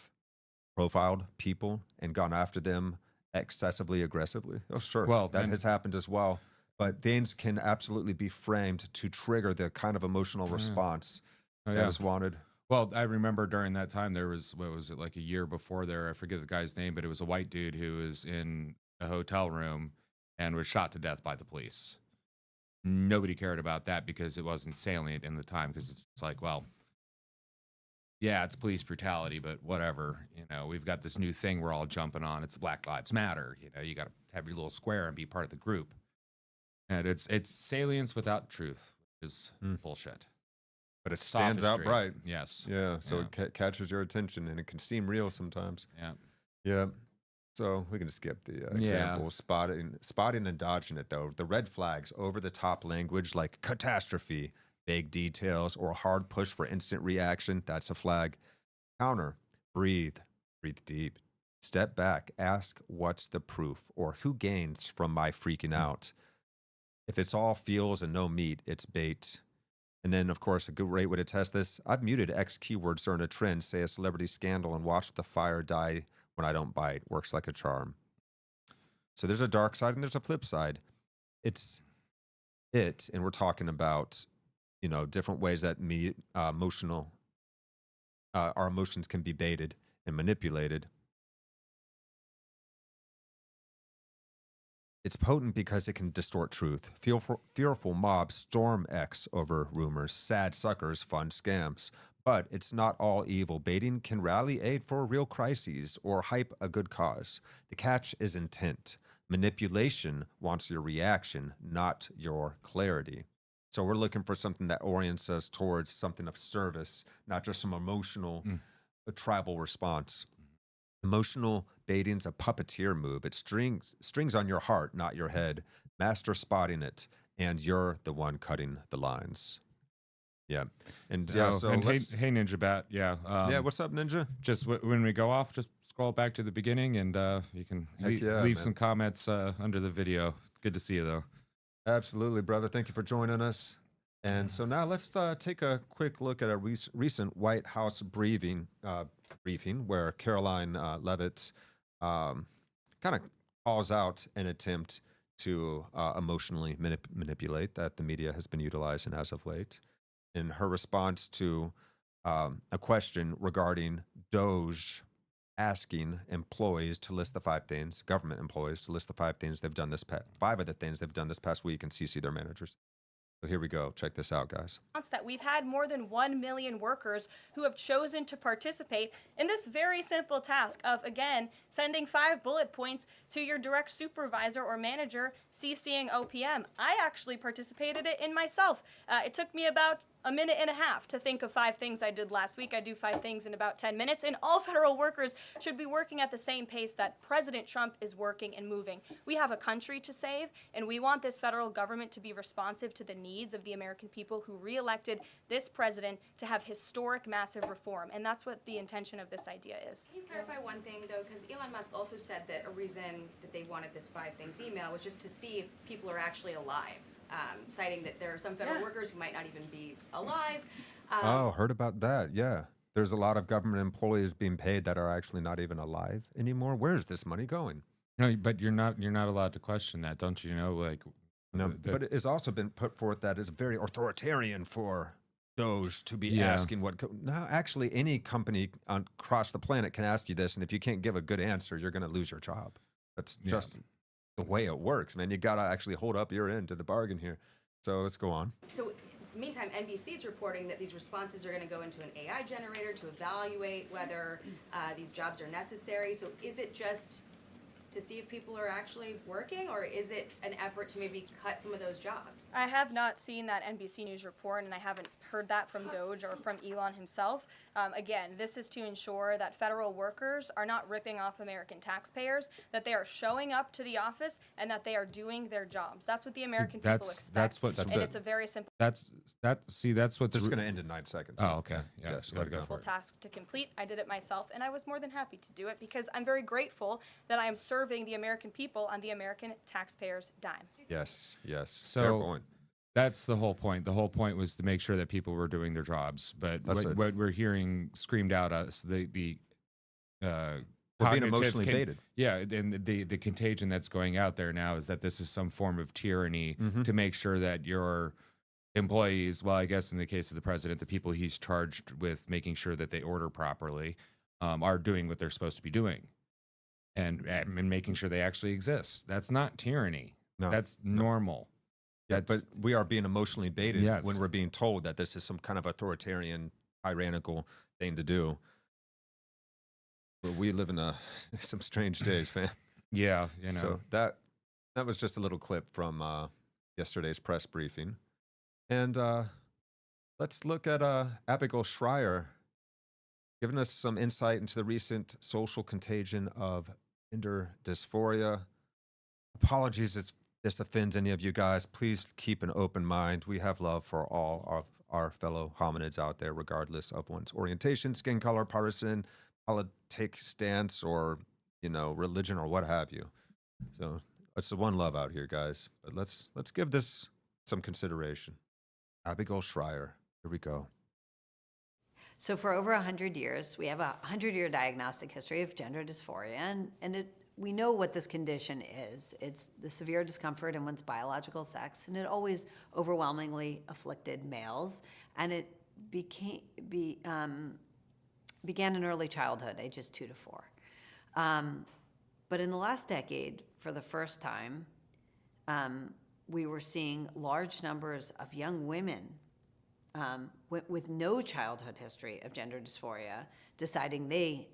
profiled people and gone after them excessively aggressively? Oh, sure. Well, that has happened as well. But things can absolutely be framed to trigger the kind of emotional response that is wanted. Well, I remember during that time, there was, what was it, like a year before there, I forget the guy's name, but it was a white dude who was in a hotel room and was shot to death by the police. Nobody cared about that because it wasn't salient in the time, because it's like, well, yeah, it's police brutality, but whatever. We've got this new thing we're all jumping on. It's Black Lives Matter. You got to have your little square and be part of the group. And it's salience without truth, which is bullshit. But it stands out bright. Yes. Yeah. So it catches your attention, and it can seem real sometimes. Yeah. Yeah. So we can skip the example, spotting and dodging it, though. The red flags, over-the-top language like catastrophe, vague details, or a hard push for instant reaction, that's a flag. Counter, breathe deep. Step back, ask what's the proof, or who gains from my freaking out. If it's all feels and no meat, it's bait. And then, of course, a good way to test this, I've muted X keywords during a trend, say a celebrity scandal, and watched the fire die when I don't bite. Works like a charm. So there's a dark side and there's a flip side. And we're talking about, different ways that our emotions can be baited and manipulated. It's potent because it can distort truth. Fearful mobs storm X over rumors. Sad suckers fund scams. But it's not all evil. Baiting can rally aid for real crises or hype a good cause. The catch is intent. Manipulation wants your reaction, not your clarity. So we're looking for something that orients us towards something of service, not just some emotional, tribal response. Emotional baiting's a puppeteer move. It strings on your heart, not your head. Master spotting it, and you're the one cutting the lines. Yeah. And hey, Ninja Bat. Yeah. What's up, Ninja? Just when we go off, just scroll back to the beginning, and you can leave some comments under the video. Good to see you, though. Absolutely, brother. Thank you for joining us. And so now let's take a quick look at a recent White House briefing where Caroline Leavitt kind of calls out an attempt to emotionally manipulate that the media has been utilizing as of late. In her response to a question regarding Doge asking employees to list the 5 things, government employees to list the 5 things they've done 5 of the things they've done this past week and CC their managers. So here we go. Check this out, guys. That we've had more than 1 million workers who have chosen to participate in this very simple task of, again, sending 5 bullet points to your direct supervisor or manager, CCing OPM. I actually participated in myself. It took me about a minute and a half to think of 5 things I did last week. I do 5 things in about 10 minutes, and all federal workers should be working at the same pace that President Trump is working and moving. We have a country to save, and we want this federal government to be responsive to the needs of the American people who re-elected this president to have historic, massive reform, and that's what the intention of this idea is. Can you clarify one thing, though? Because Elon Musk also said that a reason that they wanted this 5 things email was just to see if people are actually alive. Citing that there are some federal workers who might not even be alive. Heard about that. Yeah. There's a lot of government employees being paid that are actually not even alive anymore. Where's this money going? No, but you're not allowed to question that, don't you know? Like, no, but it has also been put forth that it's very authoritarian for those to be asking what. No, actually, any company across the planet can ask you this, and if you can't give a good answer, you're going to lose your job. That's just the way it works, man. You got to actually hold up your end to the bargain here. So let's go on. So, meantime, NBC is reporting that these responses are going to go into an AI generator to evaluate whether these jobs are necessary. So is it just to see if people are actually working, or is it an effort to maybe cut some of those jobs? I have not seen that NBC News report, and I haven't heard that from Doge or from Elon himself. Again, this is to ensure that federal workers are not ripping off American taxpayers, that they are showing up to the office, and that they are doing their jobs. That's what the American people expect. That's it's a very simple. That's what's. This is going to end in 9 seconds. Oh, okay. Yeah, yes, gotta go for it. Task to complete. I did it myself, and I was more than happy to do it because I'm very grateful that I am serving the American people on the American taxpayers' dime. Yes. So fair point. That's the whole point. The whole point was to make sure that people were doing their jobs. But what we're hearing screamed out us, the we're being emotionally baited. Yeah, and the contagion that's going out there now is that this is some form of tyranny to make sure that your employees, well, I guess in the case of the president, the people he's charged with making sure that they order properly, are doing what they're supposed to be doing, and making sure they actually exist. That's not tyranny. No, that's normal. Yeah, but we are being emotionally baited when we're being told that this is some kind of authoritarian, tyrannical thing to do. But we live in some strange days, fam. Yeah, you know. So that was just a little clip from yesterday's press briefing. And let's look at Abigail Schreier giving us some insight into the recent social contagion of gender dysphoria. Apologies if this offends any of you guys. Please keep an open mind. We have love for all of our fellow hominids out there, regardless of one's orientation, skin color, partisan, politic stance, or, religion or what have you. So it's the one love out here, guys. But let's give this some consideration. Abigail Schreier. Here we go. So for over 100 years, we have a 100-year diagnostic history of gender dysphoria, and we know what this condition is. It's the severe discomfort in one's biological sex, and it always overwhelmingly afflicted males, and it began in early childhood, ages 2 to 4. But in the last decade, for the first time, we were seeing large numbers of young women with no childhood history of gender dysphoria deciding they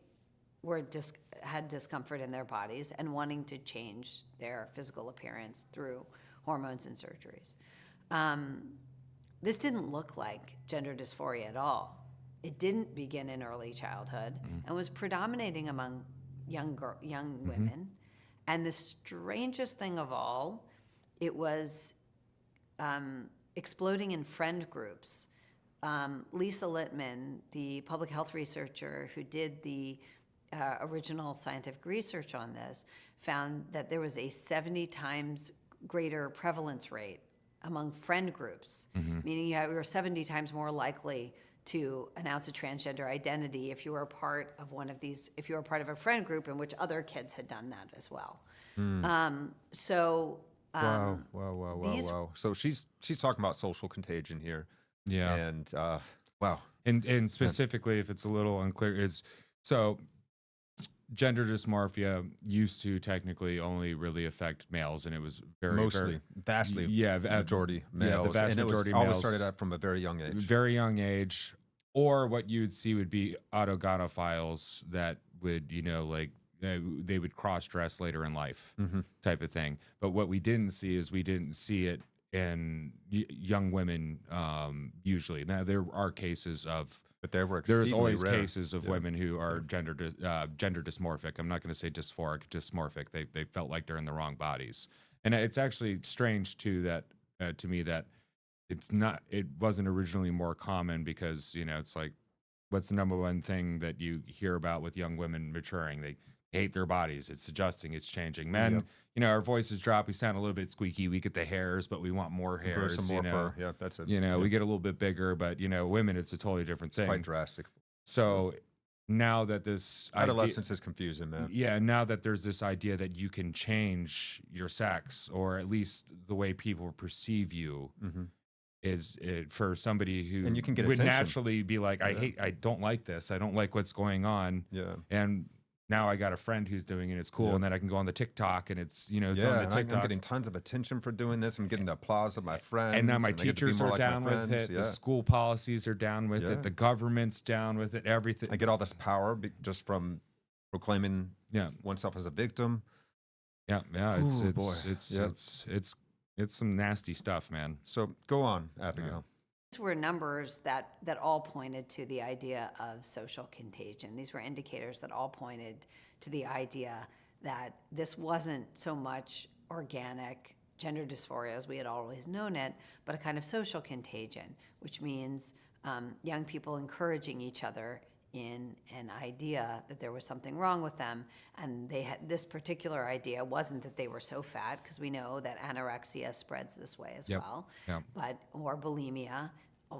had discomfort in their bodies and wanting to change their physical appearance through hormones and surgeries. This didn't look like gender dysphoria at all. It didn't begin in early childhood and was predominating among young women. And the strangest thing of all, it was exploding in friend groups. Lisa Littman, the public health researcher who did the original scientific research on this, found that there was a 70 times greater prevalence rate among friend groups, meaning you were 70 times more likely to announce a transgender identity if you were a part of one of these, if you were part of a friend group in which other kids had done that as well. Wow. So she's talking about social contagion here. Yeah. And wow. And specifically, if it's a little unclear, is so gender dysmorphia used to technically only really affect males, and it was vastly majority males. Yeah, the vast majority always males started out from a very young age. Very young age, or what you'd see would be autogynephiles that would, they would cross-dress later in life, type of thing. But what we didn't see it in young women usually. Now there are cases of, but there's always cases of women who are gender dysmorphic. I'm not going to say dysmorphic. They felt like they're in the wrong bodies, and it's actually strange too that to me that it wasn't originally more common, because it's like, what's the number one thing that you hear about with young women maturing? They hate their bodies. It's adjusting. It's changing. Men, our voices drop. We sound a little bit squeaky. We get the hairs, but we want more hairs. Some more fur. Yeah, that's it. We get a little bit bigger, but women, it's a totally different thing. Quite drastic. So now that this adolescence is confusing, man. Yeah, now that there's this idea that you can change your sex, or at least the way people perceive you, is it for somebody who and you can get would attention. Naturally be like, I don't like this. I don't like what's going on. Yeah. And now I got a friend who's doing it. It's cool. And then I can go on the TikTok, and it's, it's on the TikTok. I'm getting tons of attention for doing this. I'm getting the applause of my friends. And now my teachers are down with it. The school policies are down with it. The government's down with it. Everything. I get all this power just from proclaiming oneself as a victim. Yeah. It's some nasty stuff, man. So go on, Abigail. These were numbers that all pointed to the idea of social contagion. These were indicators that all pointed to the idea that this wasn't so much organic gender dysphoria as we had always known it, but a kind of social contagion, which means young people encouraging each other in an idea that there was something wrong with them. And they had this particular idea wasn't that they were so fat, because we know that anorexia spreads this way as well, or bulimia,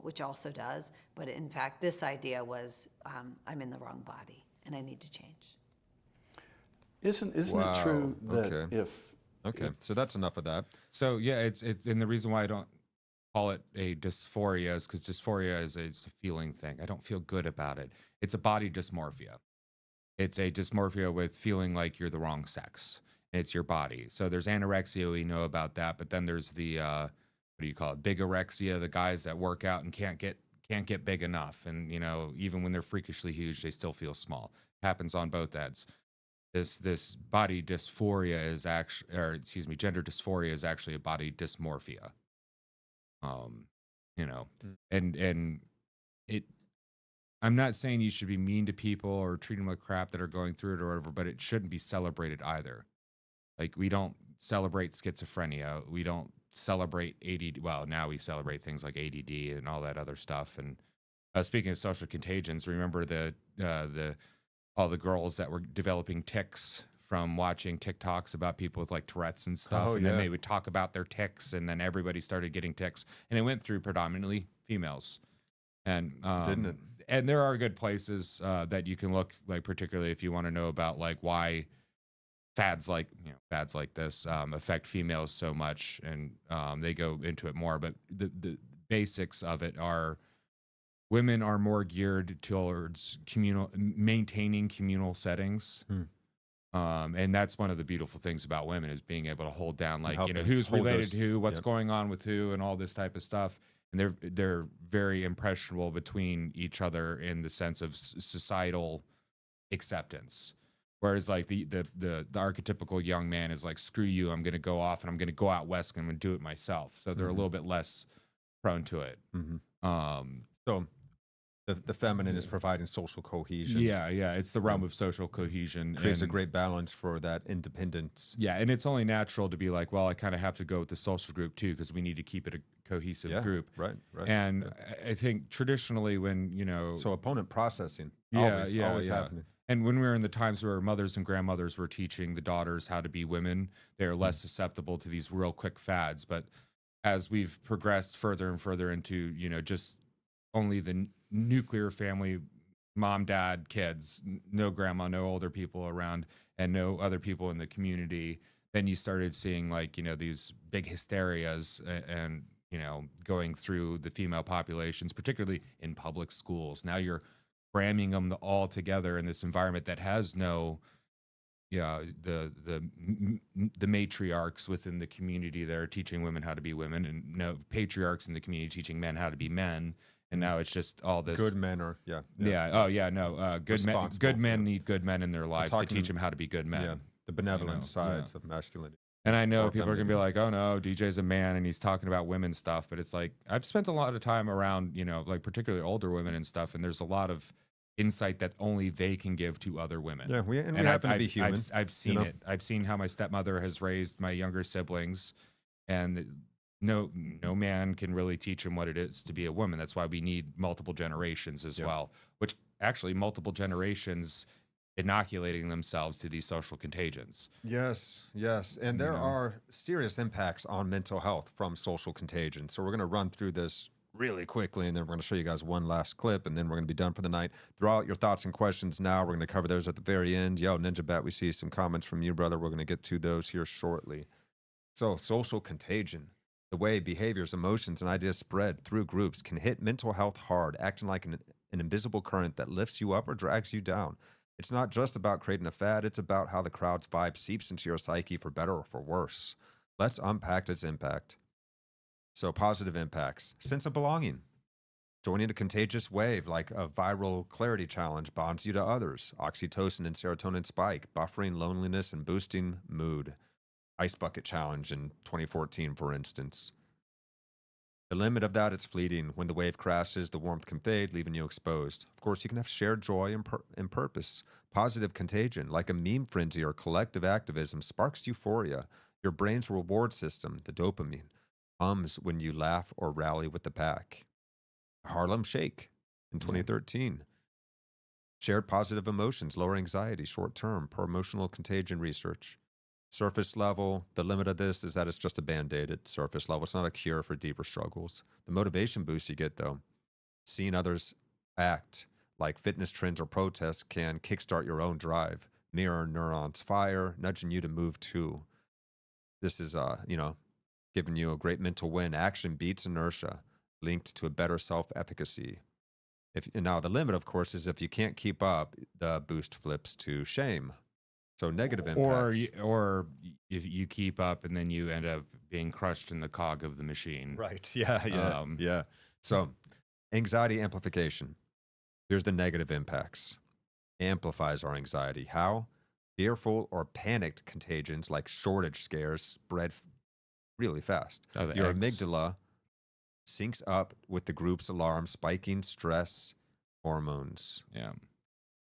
which also does. But in fact, this idea was, I'm in the wrong body and I need to change. Isn't it true that so that's enough of that. So it's and the reason why I don't call it a dysphoria is because dysphoria is a feeling thing. I don't feel good about it. It's a body dysmorphia. It's a dysmorphia with feeling like you're the wrong sex. It's your body. So there's anorexia, we know about that, but then there's the what do you call it? Bigorexia, the guys that work out and can't get big enough, and even when they're freakishly huge, they still feel small. It happens on both ends. This body dysphoria is gender dysphoria is actually a body dysmorphia. And it, I'm not saying you should be mean to people or treat them like crap that are going through it or whatever, but it shouldn't be celebrated either. Like, we don't celebrate schizophrenia. We don't celebrate ADD. Well, now we celebrate things like ADD and all that other stuff. And speaking of social contagions, remember all the girls that were developing tics from watching TikToks about people with like Tourette's and stuff. Then they would talk about their tics, and then everybody started getting tics, and it went through predominantly females. And didn't it? And there are good places that you can look, like particularly if you want to know about like why fads like this affect females so much, and they go into it more. But the basics of it are, women are more geared towards maintaining communal settings. And that's one of the beautiful things about women, is being able to hold down, like, who's related to who, what's going on with who, and all this type of stuff. And they're very impressionable between each other in the sense of societal acceptance. Whereas like the archetypical young man is like, screw you, I'm going to go off and I'm going to go out west and I'm going to do it myself. So they're a little bit less prone to it. So the feminine is providing social cohesion. Yeah. It's the realm of social cohesion. Creates a great balance for that independence. Yeah, and it's only natural to be like, well, I kind of have to go with the social group too, because we need to keep it a cohesive group. Right. And I think traditionally when, So opponent processing. Always happening. And when we were in the times where mothers and grandmothers were teaching the daughters how to be women, they're less susceptible to these real quick fads. But as we've progressed further and further into, just only the nuclear family, mom, dad, kids, no grandma, no older people around, and no other people in the community, then you started seeing like, you know, these big hysterias and, you know, going through the female populations, particularly in public schools. Now you're cramming them all together in this environment that has no, the matriarchs within the community that are teaching women how to be women, and no patriarchs in the community teaching men how to be men. And now it's just all this good men are good men need good men in their lives to teach them how to be good men. Yeah, the benevolent sides of masculinity. And I know people are gonna be like, oh no, DJ's a man and he's talking about women stuff, but it's like I've spent a lot of time around, you know, like particularly older women and stuff, and there's a lot of insight that only they can give to other women. Yeah, we happen to be human. I've seen it. I've seen how my stepmother has raised my younger siblings, and no man can really teach them what it is to be a woman. That's why we need multiple generations as well, which actually multiple generations inoculating themselves to these social contagions. Yes. And there are serious impacts on mental health from social contagion. So we're going to run through this really quickly, and then we're going to show you guys one last clip, and then we're going to be done for the night. Throw out your thoughts and questions now. We're going to cover those at the very end. Yo, Ninja Bat, we see some comments from you, brother. We're going to get to those here shortly. So social contagion, the way behaviors, emotions, and ideas spread through groups can hit mental health hard, acting like an invisible current that lifts you up or drags you down. It's not just about creating a fad, it's about how the crowd's vibe seeps into your psyche for better or for worse. Let's unpack its impact. So positive impacts, sense of belonging. Joining a contagious wave like a viral clarity challenge bonds you to others. Oxytocin and serotonin spike, buffering loneliness and boosting mood. Ice bucket challenge in 2014, for instance. The limit of that, it's fleeting. When the wave crashes, the warmth can fade, leaving you exposed. Of course, you can have shared joy and purpose. Positive contagion, like a meme frenzy or collective activism, sparks euphoria. Your brain's reward system, the dopamine, hums when you laugh or rally with the pack. Harlem Shake in 2013. Shared positive emotions, lower anxiety, short-term, per-emotional contagion research. Surface level, the limit of this is that it's just a band-aid at surface level. It's not a cure for deeper struggles. The motivation boost you get, though, seeing others act like fitness trends or protests can kickstart your own drive. Mirror neurons fire, nudging you to move too. This is, giving you a great mental win. Action beats inertia, linked to a better self-efficacy. Now, the limit, of course, is if you can't keep up, the boost flips to shame. So negative impacts. Or if you keep up and then you end up being crushed in the cog of the machine. Right. Yeah. So anxiety amplification. Here's the negative impacts. Amplifies our anxiety. How? Fearful or panicked contagions like shortage scares spread really fast. Your amygdala syncs up with the group's alarm, spiking stress hormones. Yeah.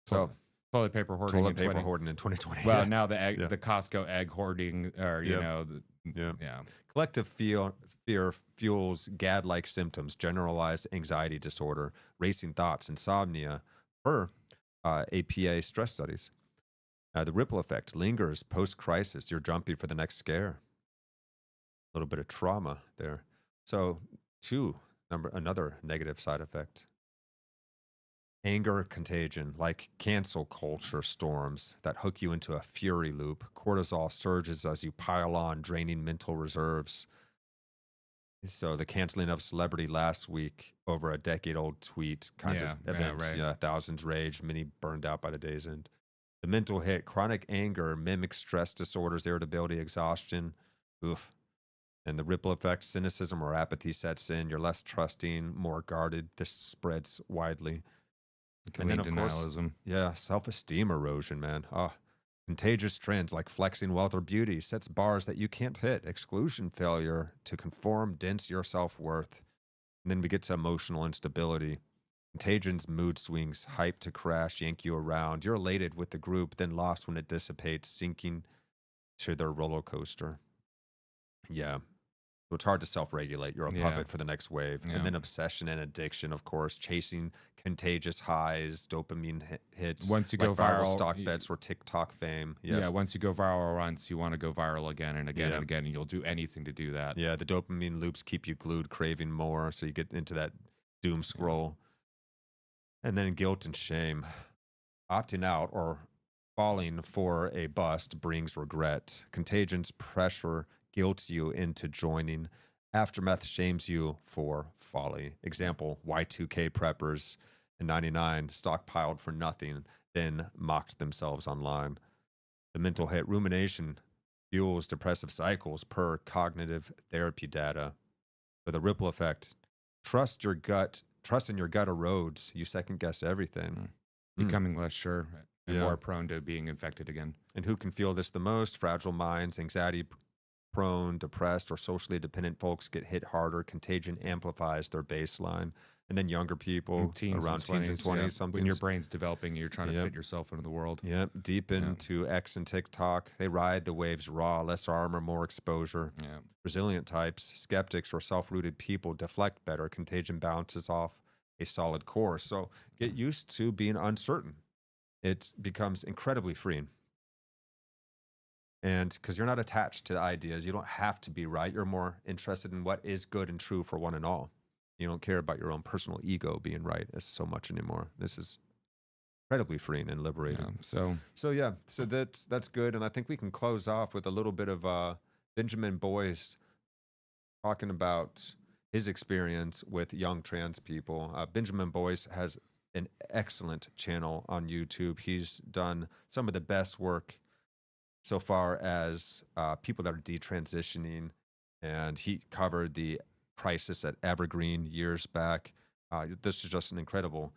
So toilet paper hoarding in 2020. Well, yeah. Now the Costco egg hoarding, or collective fear fuels GAD-like symptoms, generalized anxiety disorder, racing thoughts, insomnia, per APA stress studies. The ripple effect lingers post-crisis. You're jumpy for the next scare. A little bit of trauma there. So, another negative side effect. Anger contagion, like cancel culture storms that hook you into a fury loop. Cortisol surges as you pile on, draining mental reserves. So the canceling of celebrity last week over a decade-old tweet kind of events. Yeah, right. Thousands raged, many burned out by the day's end. The mental hit, chronic anger mimics stress disorders, irritability, exhaustion. Oof. And the ripple effect, cynicism or apathy sets in. You're less trusting, more guarded. This spreads widely. And then, of course, self-esteem erosion, man. Contagious trends like flexing wealth or beauty sets bars that you can't hit. Exclusion failure to conform dents your self-worth. And then we get to emotional instability. Contagion's mood swings, hype to crash, yank you around. You're elated with the group, then lost when it dissipates, sinking to their roller coaster. Yeah. So it's hard to self-regulate. You're a puppet for the next wave. Yeah. And then obsession and addiction, of course, chasing contagious highs, dopamine hits. Once you go viral, stock bets or TikTok fame. Yeah, once you go viral once, you want to go viral again and again and again, and you'll do anything to do that. Yeah, the dopamine loops keep you glued, craving more. So you get into that doom scroll. And then guilt and shame. Opting out or falling for a bust brings regret. Contagion's pressure guilts you into joining. Aftermath shames you for folly. Example, Y2K preppers in 99 stockpiled for nothing, then mocked themselves online. The mental hit rumination fuels depressive cycles per cognitive therapy data. For the ripple effect, trust in your gut erodes. You second guess everything. Becoming less sure and more prone to being infected again. And who can feel this the most? Fragile minds, anxiety prone, depressed, or socially dependent folks get hit harder. Contagion amplifies their baseline. And then younger people, around teens and 20s, something. When your brain's developing, you're trying to fit yourself into the world. Yep, deep into X and TikTok. They ride the waves raw, less armor, more exposure. Yeah. Resilient types, skeptics, or self-rooted people deflect better. Contagion bounces off a solid core. So get used to being uncertain. It becomes incredibly freeing. And because you're not attached to the ideas, you don't have to be right. You're more interested in what is good and true for one and all. You don't care about your own personal ego being right as so much anymore. This is incredibly freeing and liberating. So that's good. And I think we can close off with a little bit of Benjamin Boyce talking about his experience with young trans people. Benjamin Boyce has an excellent channel on YouTube. He's done some of the best work so far as people that are detransitioning, and he covered the crisis at Evergreen years back. This is just an incredible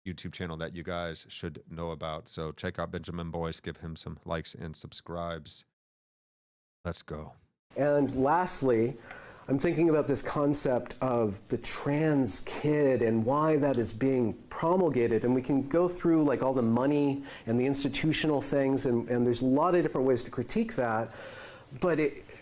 YouTube channel that you guys should know about. So check out Benjamin Boyce, give him some likes and subscribes. Let's go. And lastly, I'm thinking about this concept of the trans kid and why that is being promulgated. And we can go through like all the money and the institutional things, and there's a lot of different ways to critique that. But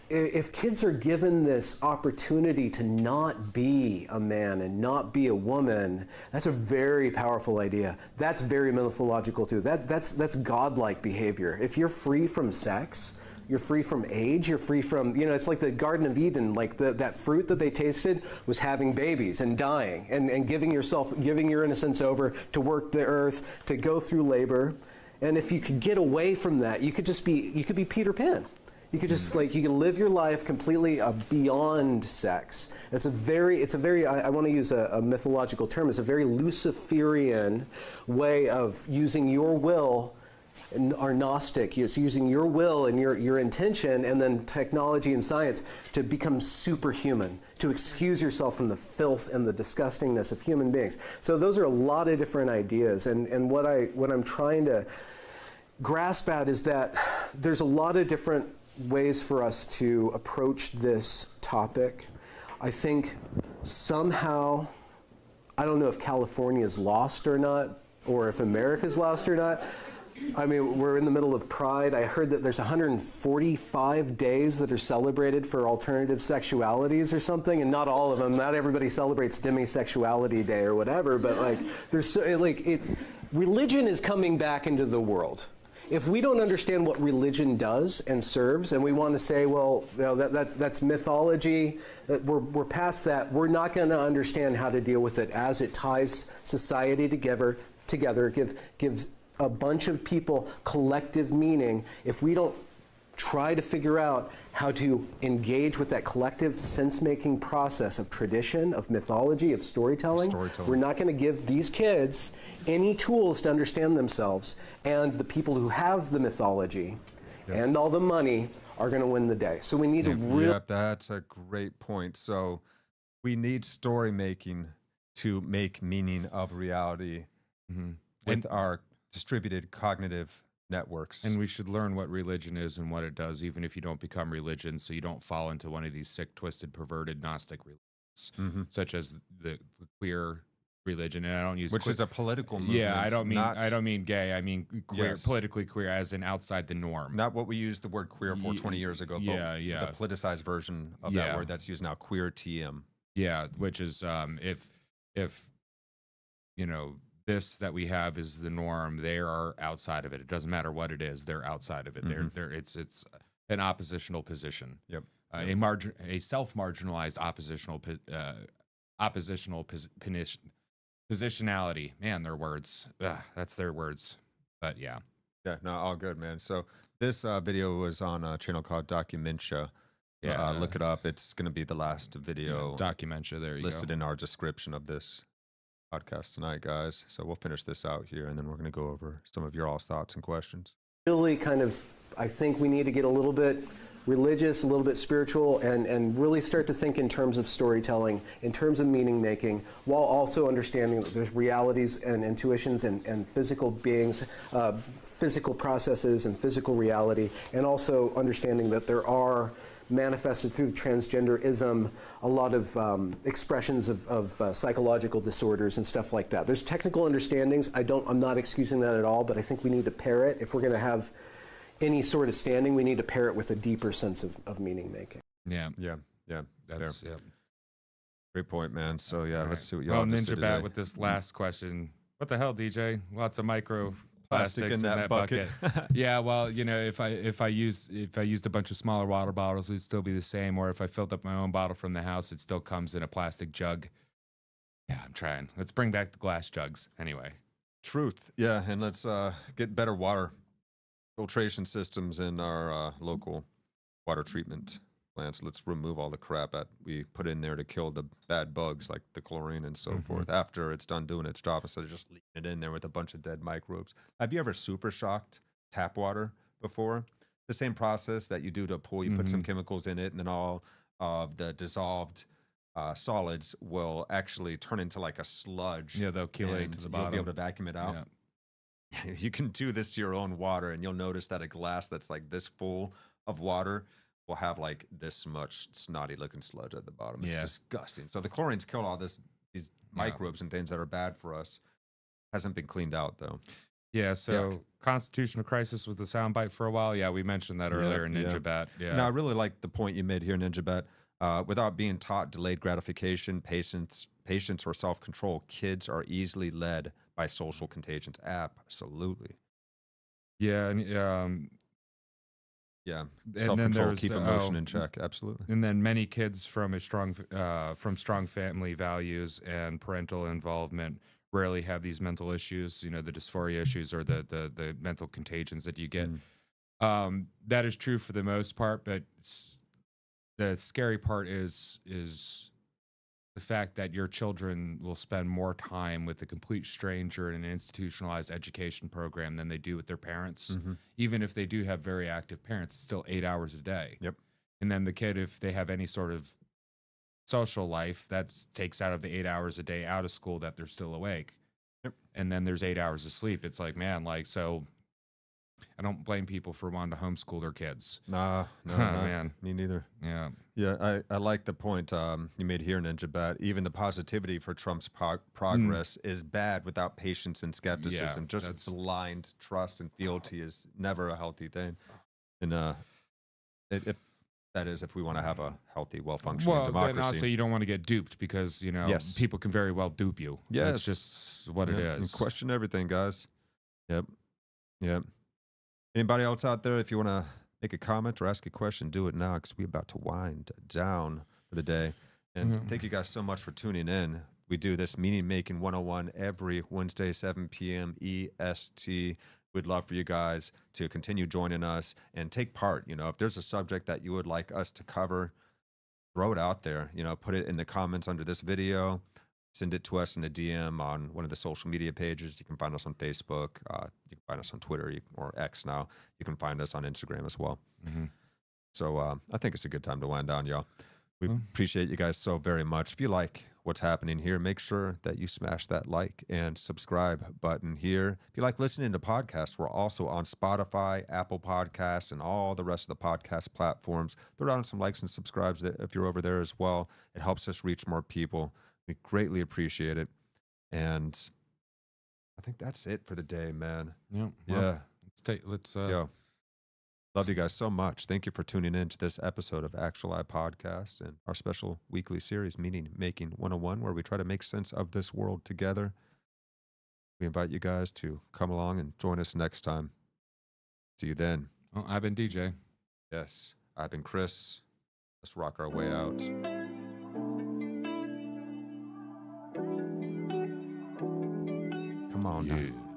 if kids are given this opportunity to not be a man and not be a woman, that's a very powerful idea. That's very mythological too. That's godlike behavior. If you're free from sex, you're free from age, you're free from, it's like the Garden of Eden, like that fruit that they tasted was having babies and dying and giving your innocence over to work the earth, to go through labor. And if you could get away from that, you could be Peter Pan. You could just you can live your life completely beyond sex. It's a very, I want to use a mythological term, it's a very Luciferian way of using your will, are Gnostic. It's using your will and your intention and then technology and science to become superhuman, to excuse yourself from the filth and the disgustingness of human beings. So those are a lot of different ideas. And what I'm trying to grasp at is that there's a lot of different ways for us to approach this topic. I think somehow, I don't know if California is lost or not, or if America's lost or not. I mean, we're in the middle of Pride. I heard that there's 145 days that are celebrated for alternative sexualities or something, and not all of them. Not everybody celebrates demisexuality day or whatever, but religion is coming back into the world. If we don't understand what religion does and serves, and we want to say, well, that's mythology, that we're past that, we're not going to understand how to deal with it as it ties society together, gives a bunch of people collective meaning. If we don't try to figure out how to engage with that collective sense-making process of tradition, of mythology, of storytelling, we're not going to give these kids any tools to understand themselves. And the people who have the mythology and all the money are going to win the day. So we need to really... that's a great point. So we need story making to make meaning of reality with our distributed cognitive networks. And we should learn what religion is and what it does, even if you don't become religion, so you don't fall into one of these sick, twisted, perverted Gnostic religions, such as the queer religion. And I don't use is a political movement. Yeah, I don't mean gay. I mean queer, politically queer, as in outside the norm. Not what we used the word queer for 20 years ago. But the politicized version of that word that's used now, queer TM. Yeah, which is if this that we have is the norm, they are outside of it. It doesn't matter what it is; they're outside of it. It's an oppositional position. Yep. A self-marginalized oppositional oppositional positionality. Man, their words. That's their words. But yeah. Yeah, no, all good, man. So this video was on a channel called Documentia. Yeah. Look it up. It's going to be the last video. Documentia, there you listed go. in our description of this podcast tonight, guys. So we'll finish this out here, and then we're going to go over some of your all's thoughts and questions. Really kind of, I think we need to get a little bit religious, a little bit spiritual, and really start to think in terms of storytelling, in terms of meaning making, while also understanding that there's realities and intuitions and physical beings, physical processes and physical reality, and also understanding that there are manifested through transgenderism a lot of expressions of psychological disorders and stuff like that. There's technical understandings. I'm not excusing that at all, but I think we need to pair it. If we're going to have any sort of standing, we need to pair it with a deeper sense of meaning making. Yeah. That's fair. Great point, man. So yeah, let's see what y'all have to say today. With this last question. What the hell, DJ? Lots of micro plastics in that bucket. Yeah, well, you know, if I used a bunch of smaller water bottles, it'd still be the same. Or if I filled up my own bottle from the house, it still comes in a plastic jug. Yeah, I'm trying. Let's bring back the glass jugs anyway. Truth. Yeah, and let's get better water filtration systems in our local water treatment plants. Let's remove all the crap that we put in there to kill the bad bugs like the chlorine and so forth after it's done doing its job, instead of just leaving it in there with a bunch of dead microbes. Have you ever super shocked tap water before? The same process that you do to a pool. You put some chemicals in it, and then all of the dissolved solids will actually turn into like a sludge. Yeah, they'll chelate to the bottom. You'll be able to vacuum it out. Yeah. You can do this to your own water, and you'll notice that a glass that's like this full of water will have like this much snotty looking sludge at the bottom. It's disgusting. So the chlorine's killed all these microbes and things that are bad for us. Hasn't been cleaned out though. Yeah, so constitutional crisis was the soundbite for a while. Yeah, we mentioned that earlier in Ninja Bat. Yeah. No, I really like the point you made here, Ninja Bat. Without being taught delayed gratification, patience, or self-control, kids are easily led by social contagions. Absolutely. Yeah, and self-control, keep emotion in check. Absolutely. And then many kids from strong family values and parental involvement rarely have these mental issues, you know, the dysphoria issues or the mental contagions that you get. That is true for the most part, but the scary part is the fact that your children will spend more time with a complete stranger in an institutionalized education program than they do with their parents. Even if they do have very active parents, it's still 8 hours a day. Yep. And then the kid, if they have any sort of social life, that takes out of the 8 hours a day out of school that they're still awake. Yep. And then there's 8 hours of sleep. It's like, man, like, so I don't blame people for wanting to homeschool their kids. No, man. Me neither. Yeah, I like the point you made here, Ninja Bat. Even the positivity for Trump's progress is bad without patience and skepticism. Just blind trust and fealty is never a healthy thing. And if we want to have a healthy, well-functioning democracy. But also you don't want to get duped because, you know, people can very well dupe you. That's just what it is. And question everything, guys. Yep. Anybody else out there, if you want to make a comment or ask a question, do it now, because we're about to wind down for the day. And thank you guys so much for tuning in. We do this Meaning Making 101 every Wednesday, 7 p.m. EST. We'd love for you guys to continue joining us and take part. You know, if there's a subject that you would like us to cover, throw it out there. You know, put it in the comments under this video. Send it to us in a DM on one of the social media pages. You can find us on Facebook. You can find us on Twitter or X now. You can find us on Instagram as well. So I think it's a good time to wind down, y'all. We appreciate you guys so very much. If you like what's happening here, make sure that you smash that like and subscribe button here. If you like listening to podcasts, we're also on Spotify, Apple Podcasts, and all the rest of the podcast platforms. Throw down some likes and subscribes if you're over there as well. It helps us reach more people. We greatly appreciate it. And I think that's it for the day, man. Let's love you guys so much. Thank you for tuning in to this episode of Actuali Podcast and our special weekly series, Meaning Making 101, where we try to make sense of this world together. We invite you guys to come along and join us next time. See you then. Well, I've been DJ. Yes, I've been Chris. Let's rock our way out. Come on now.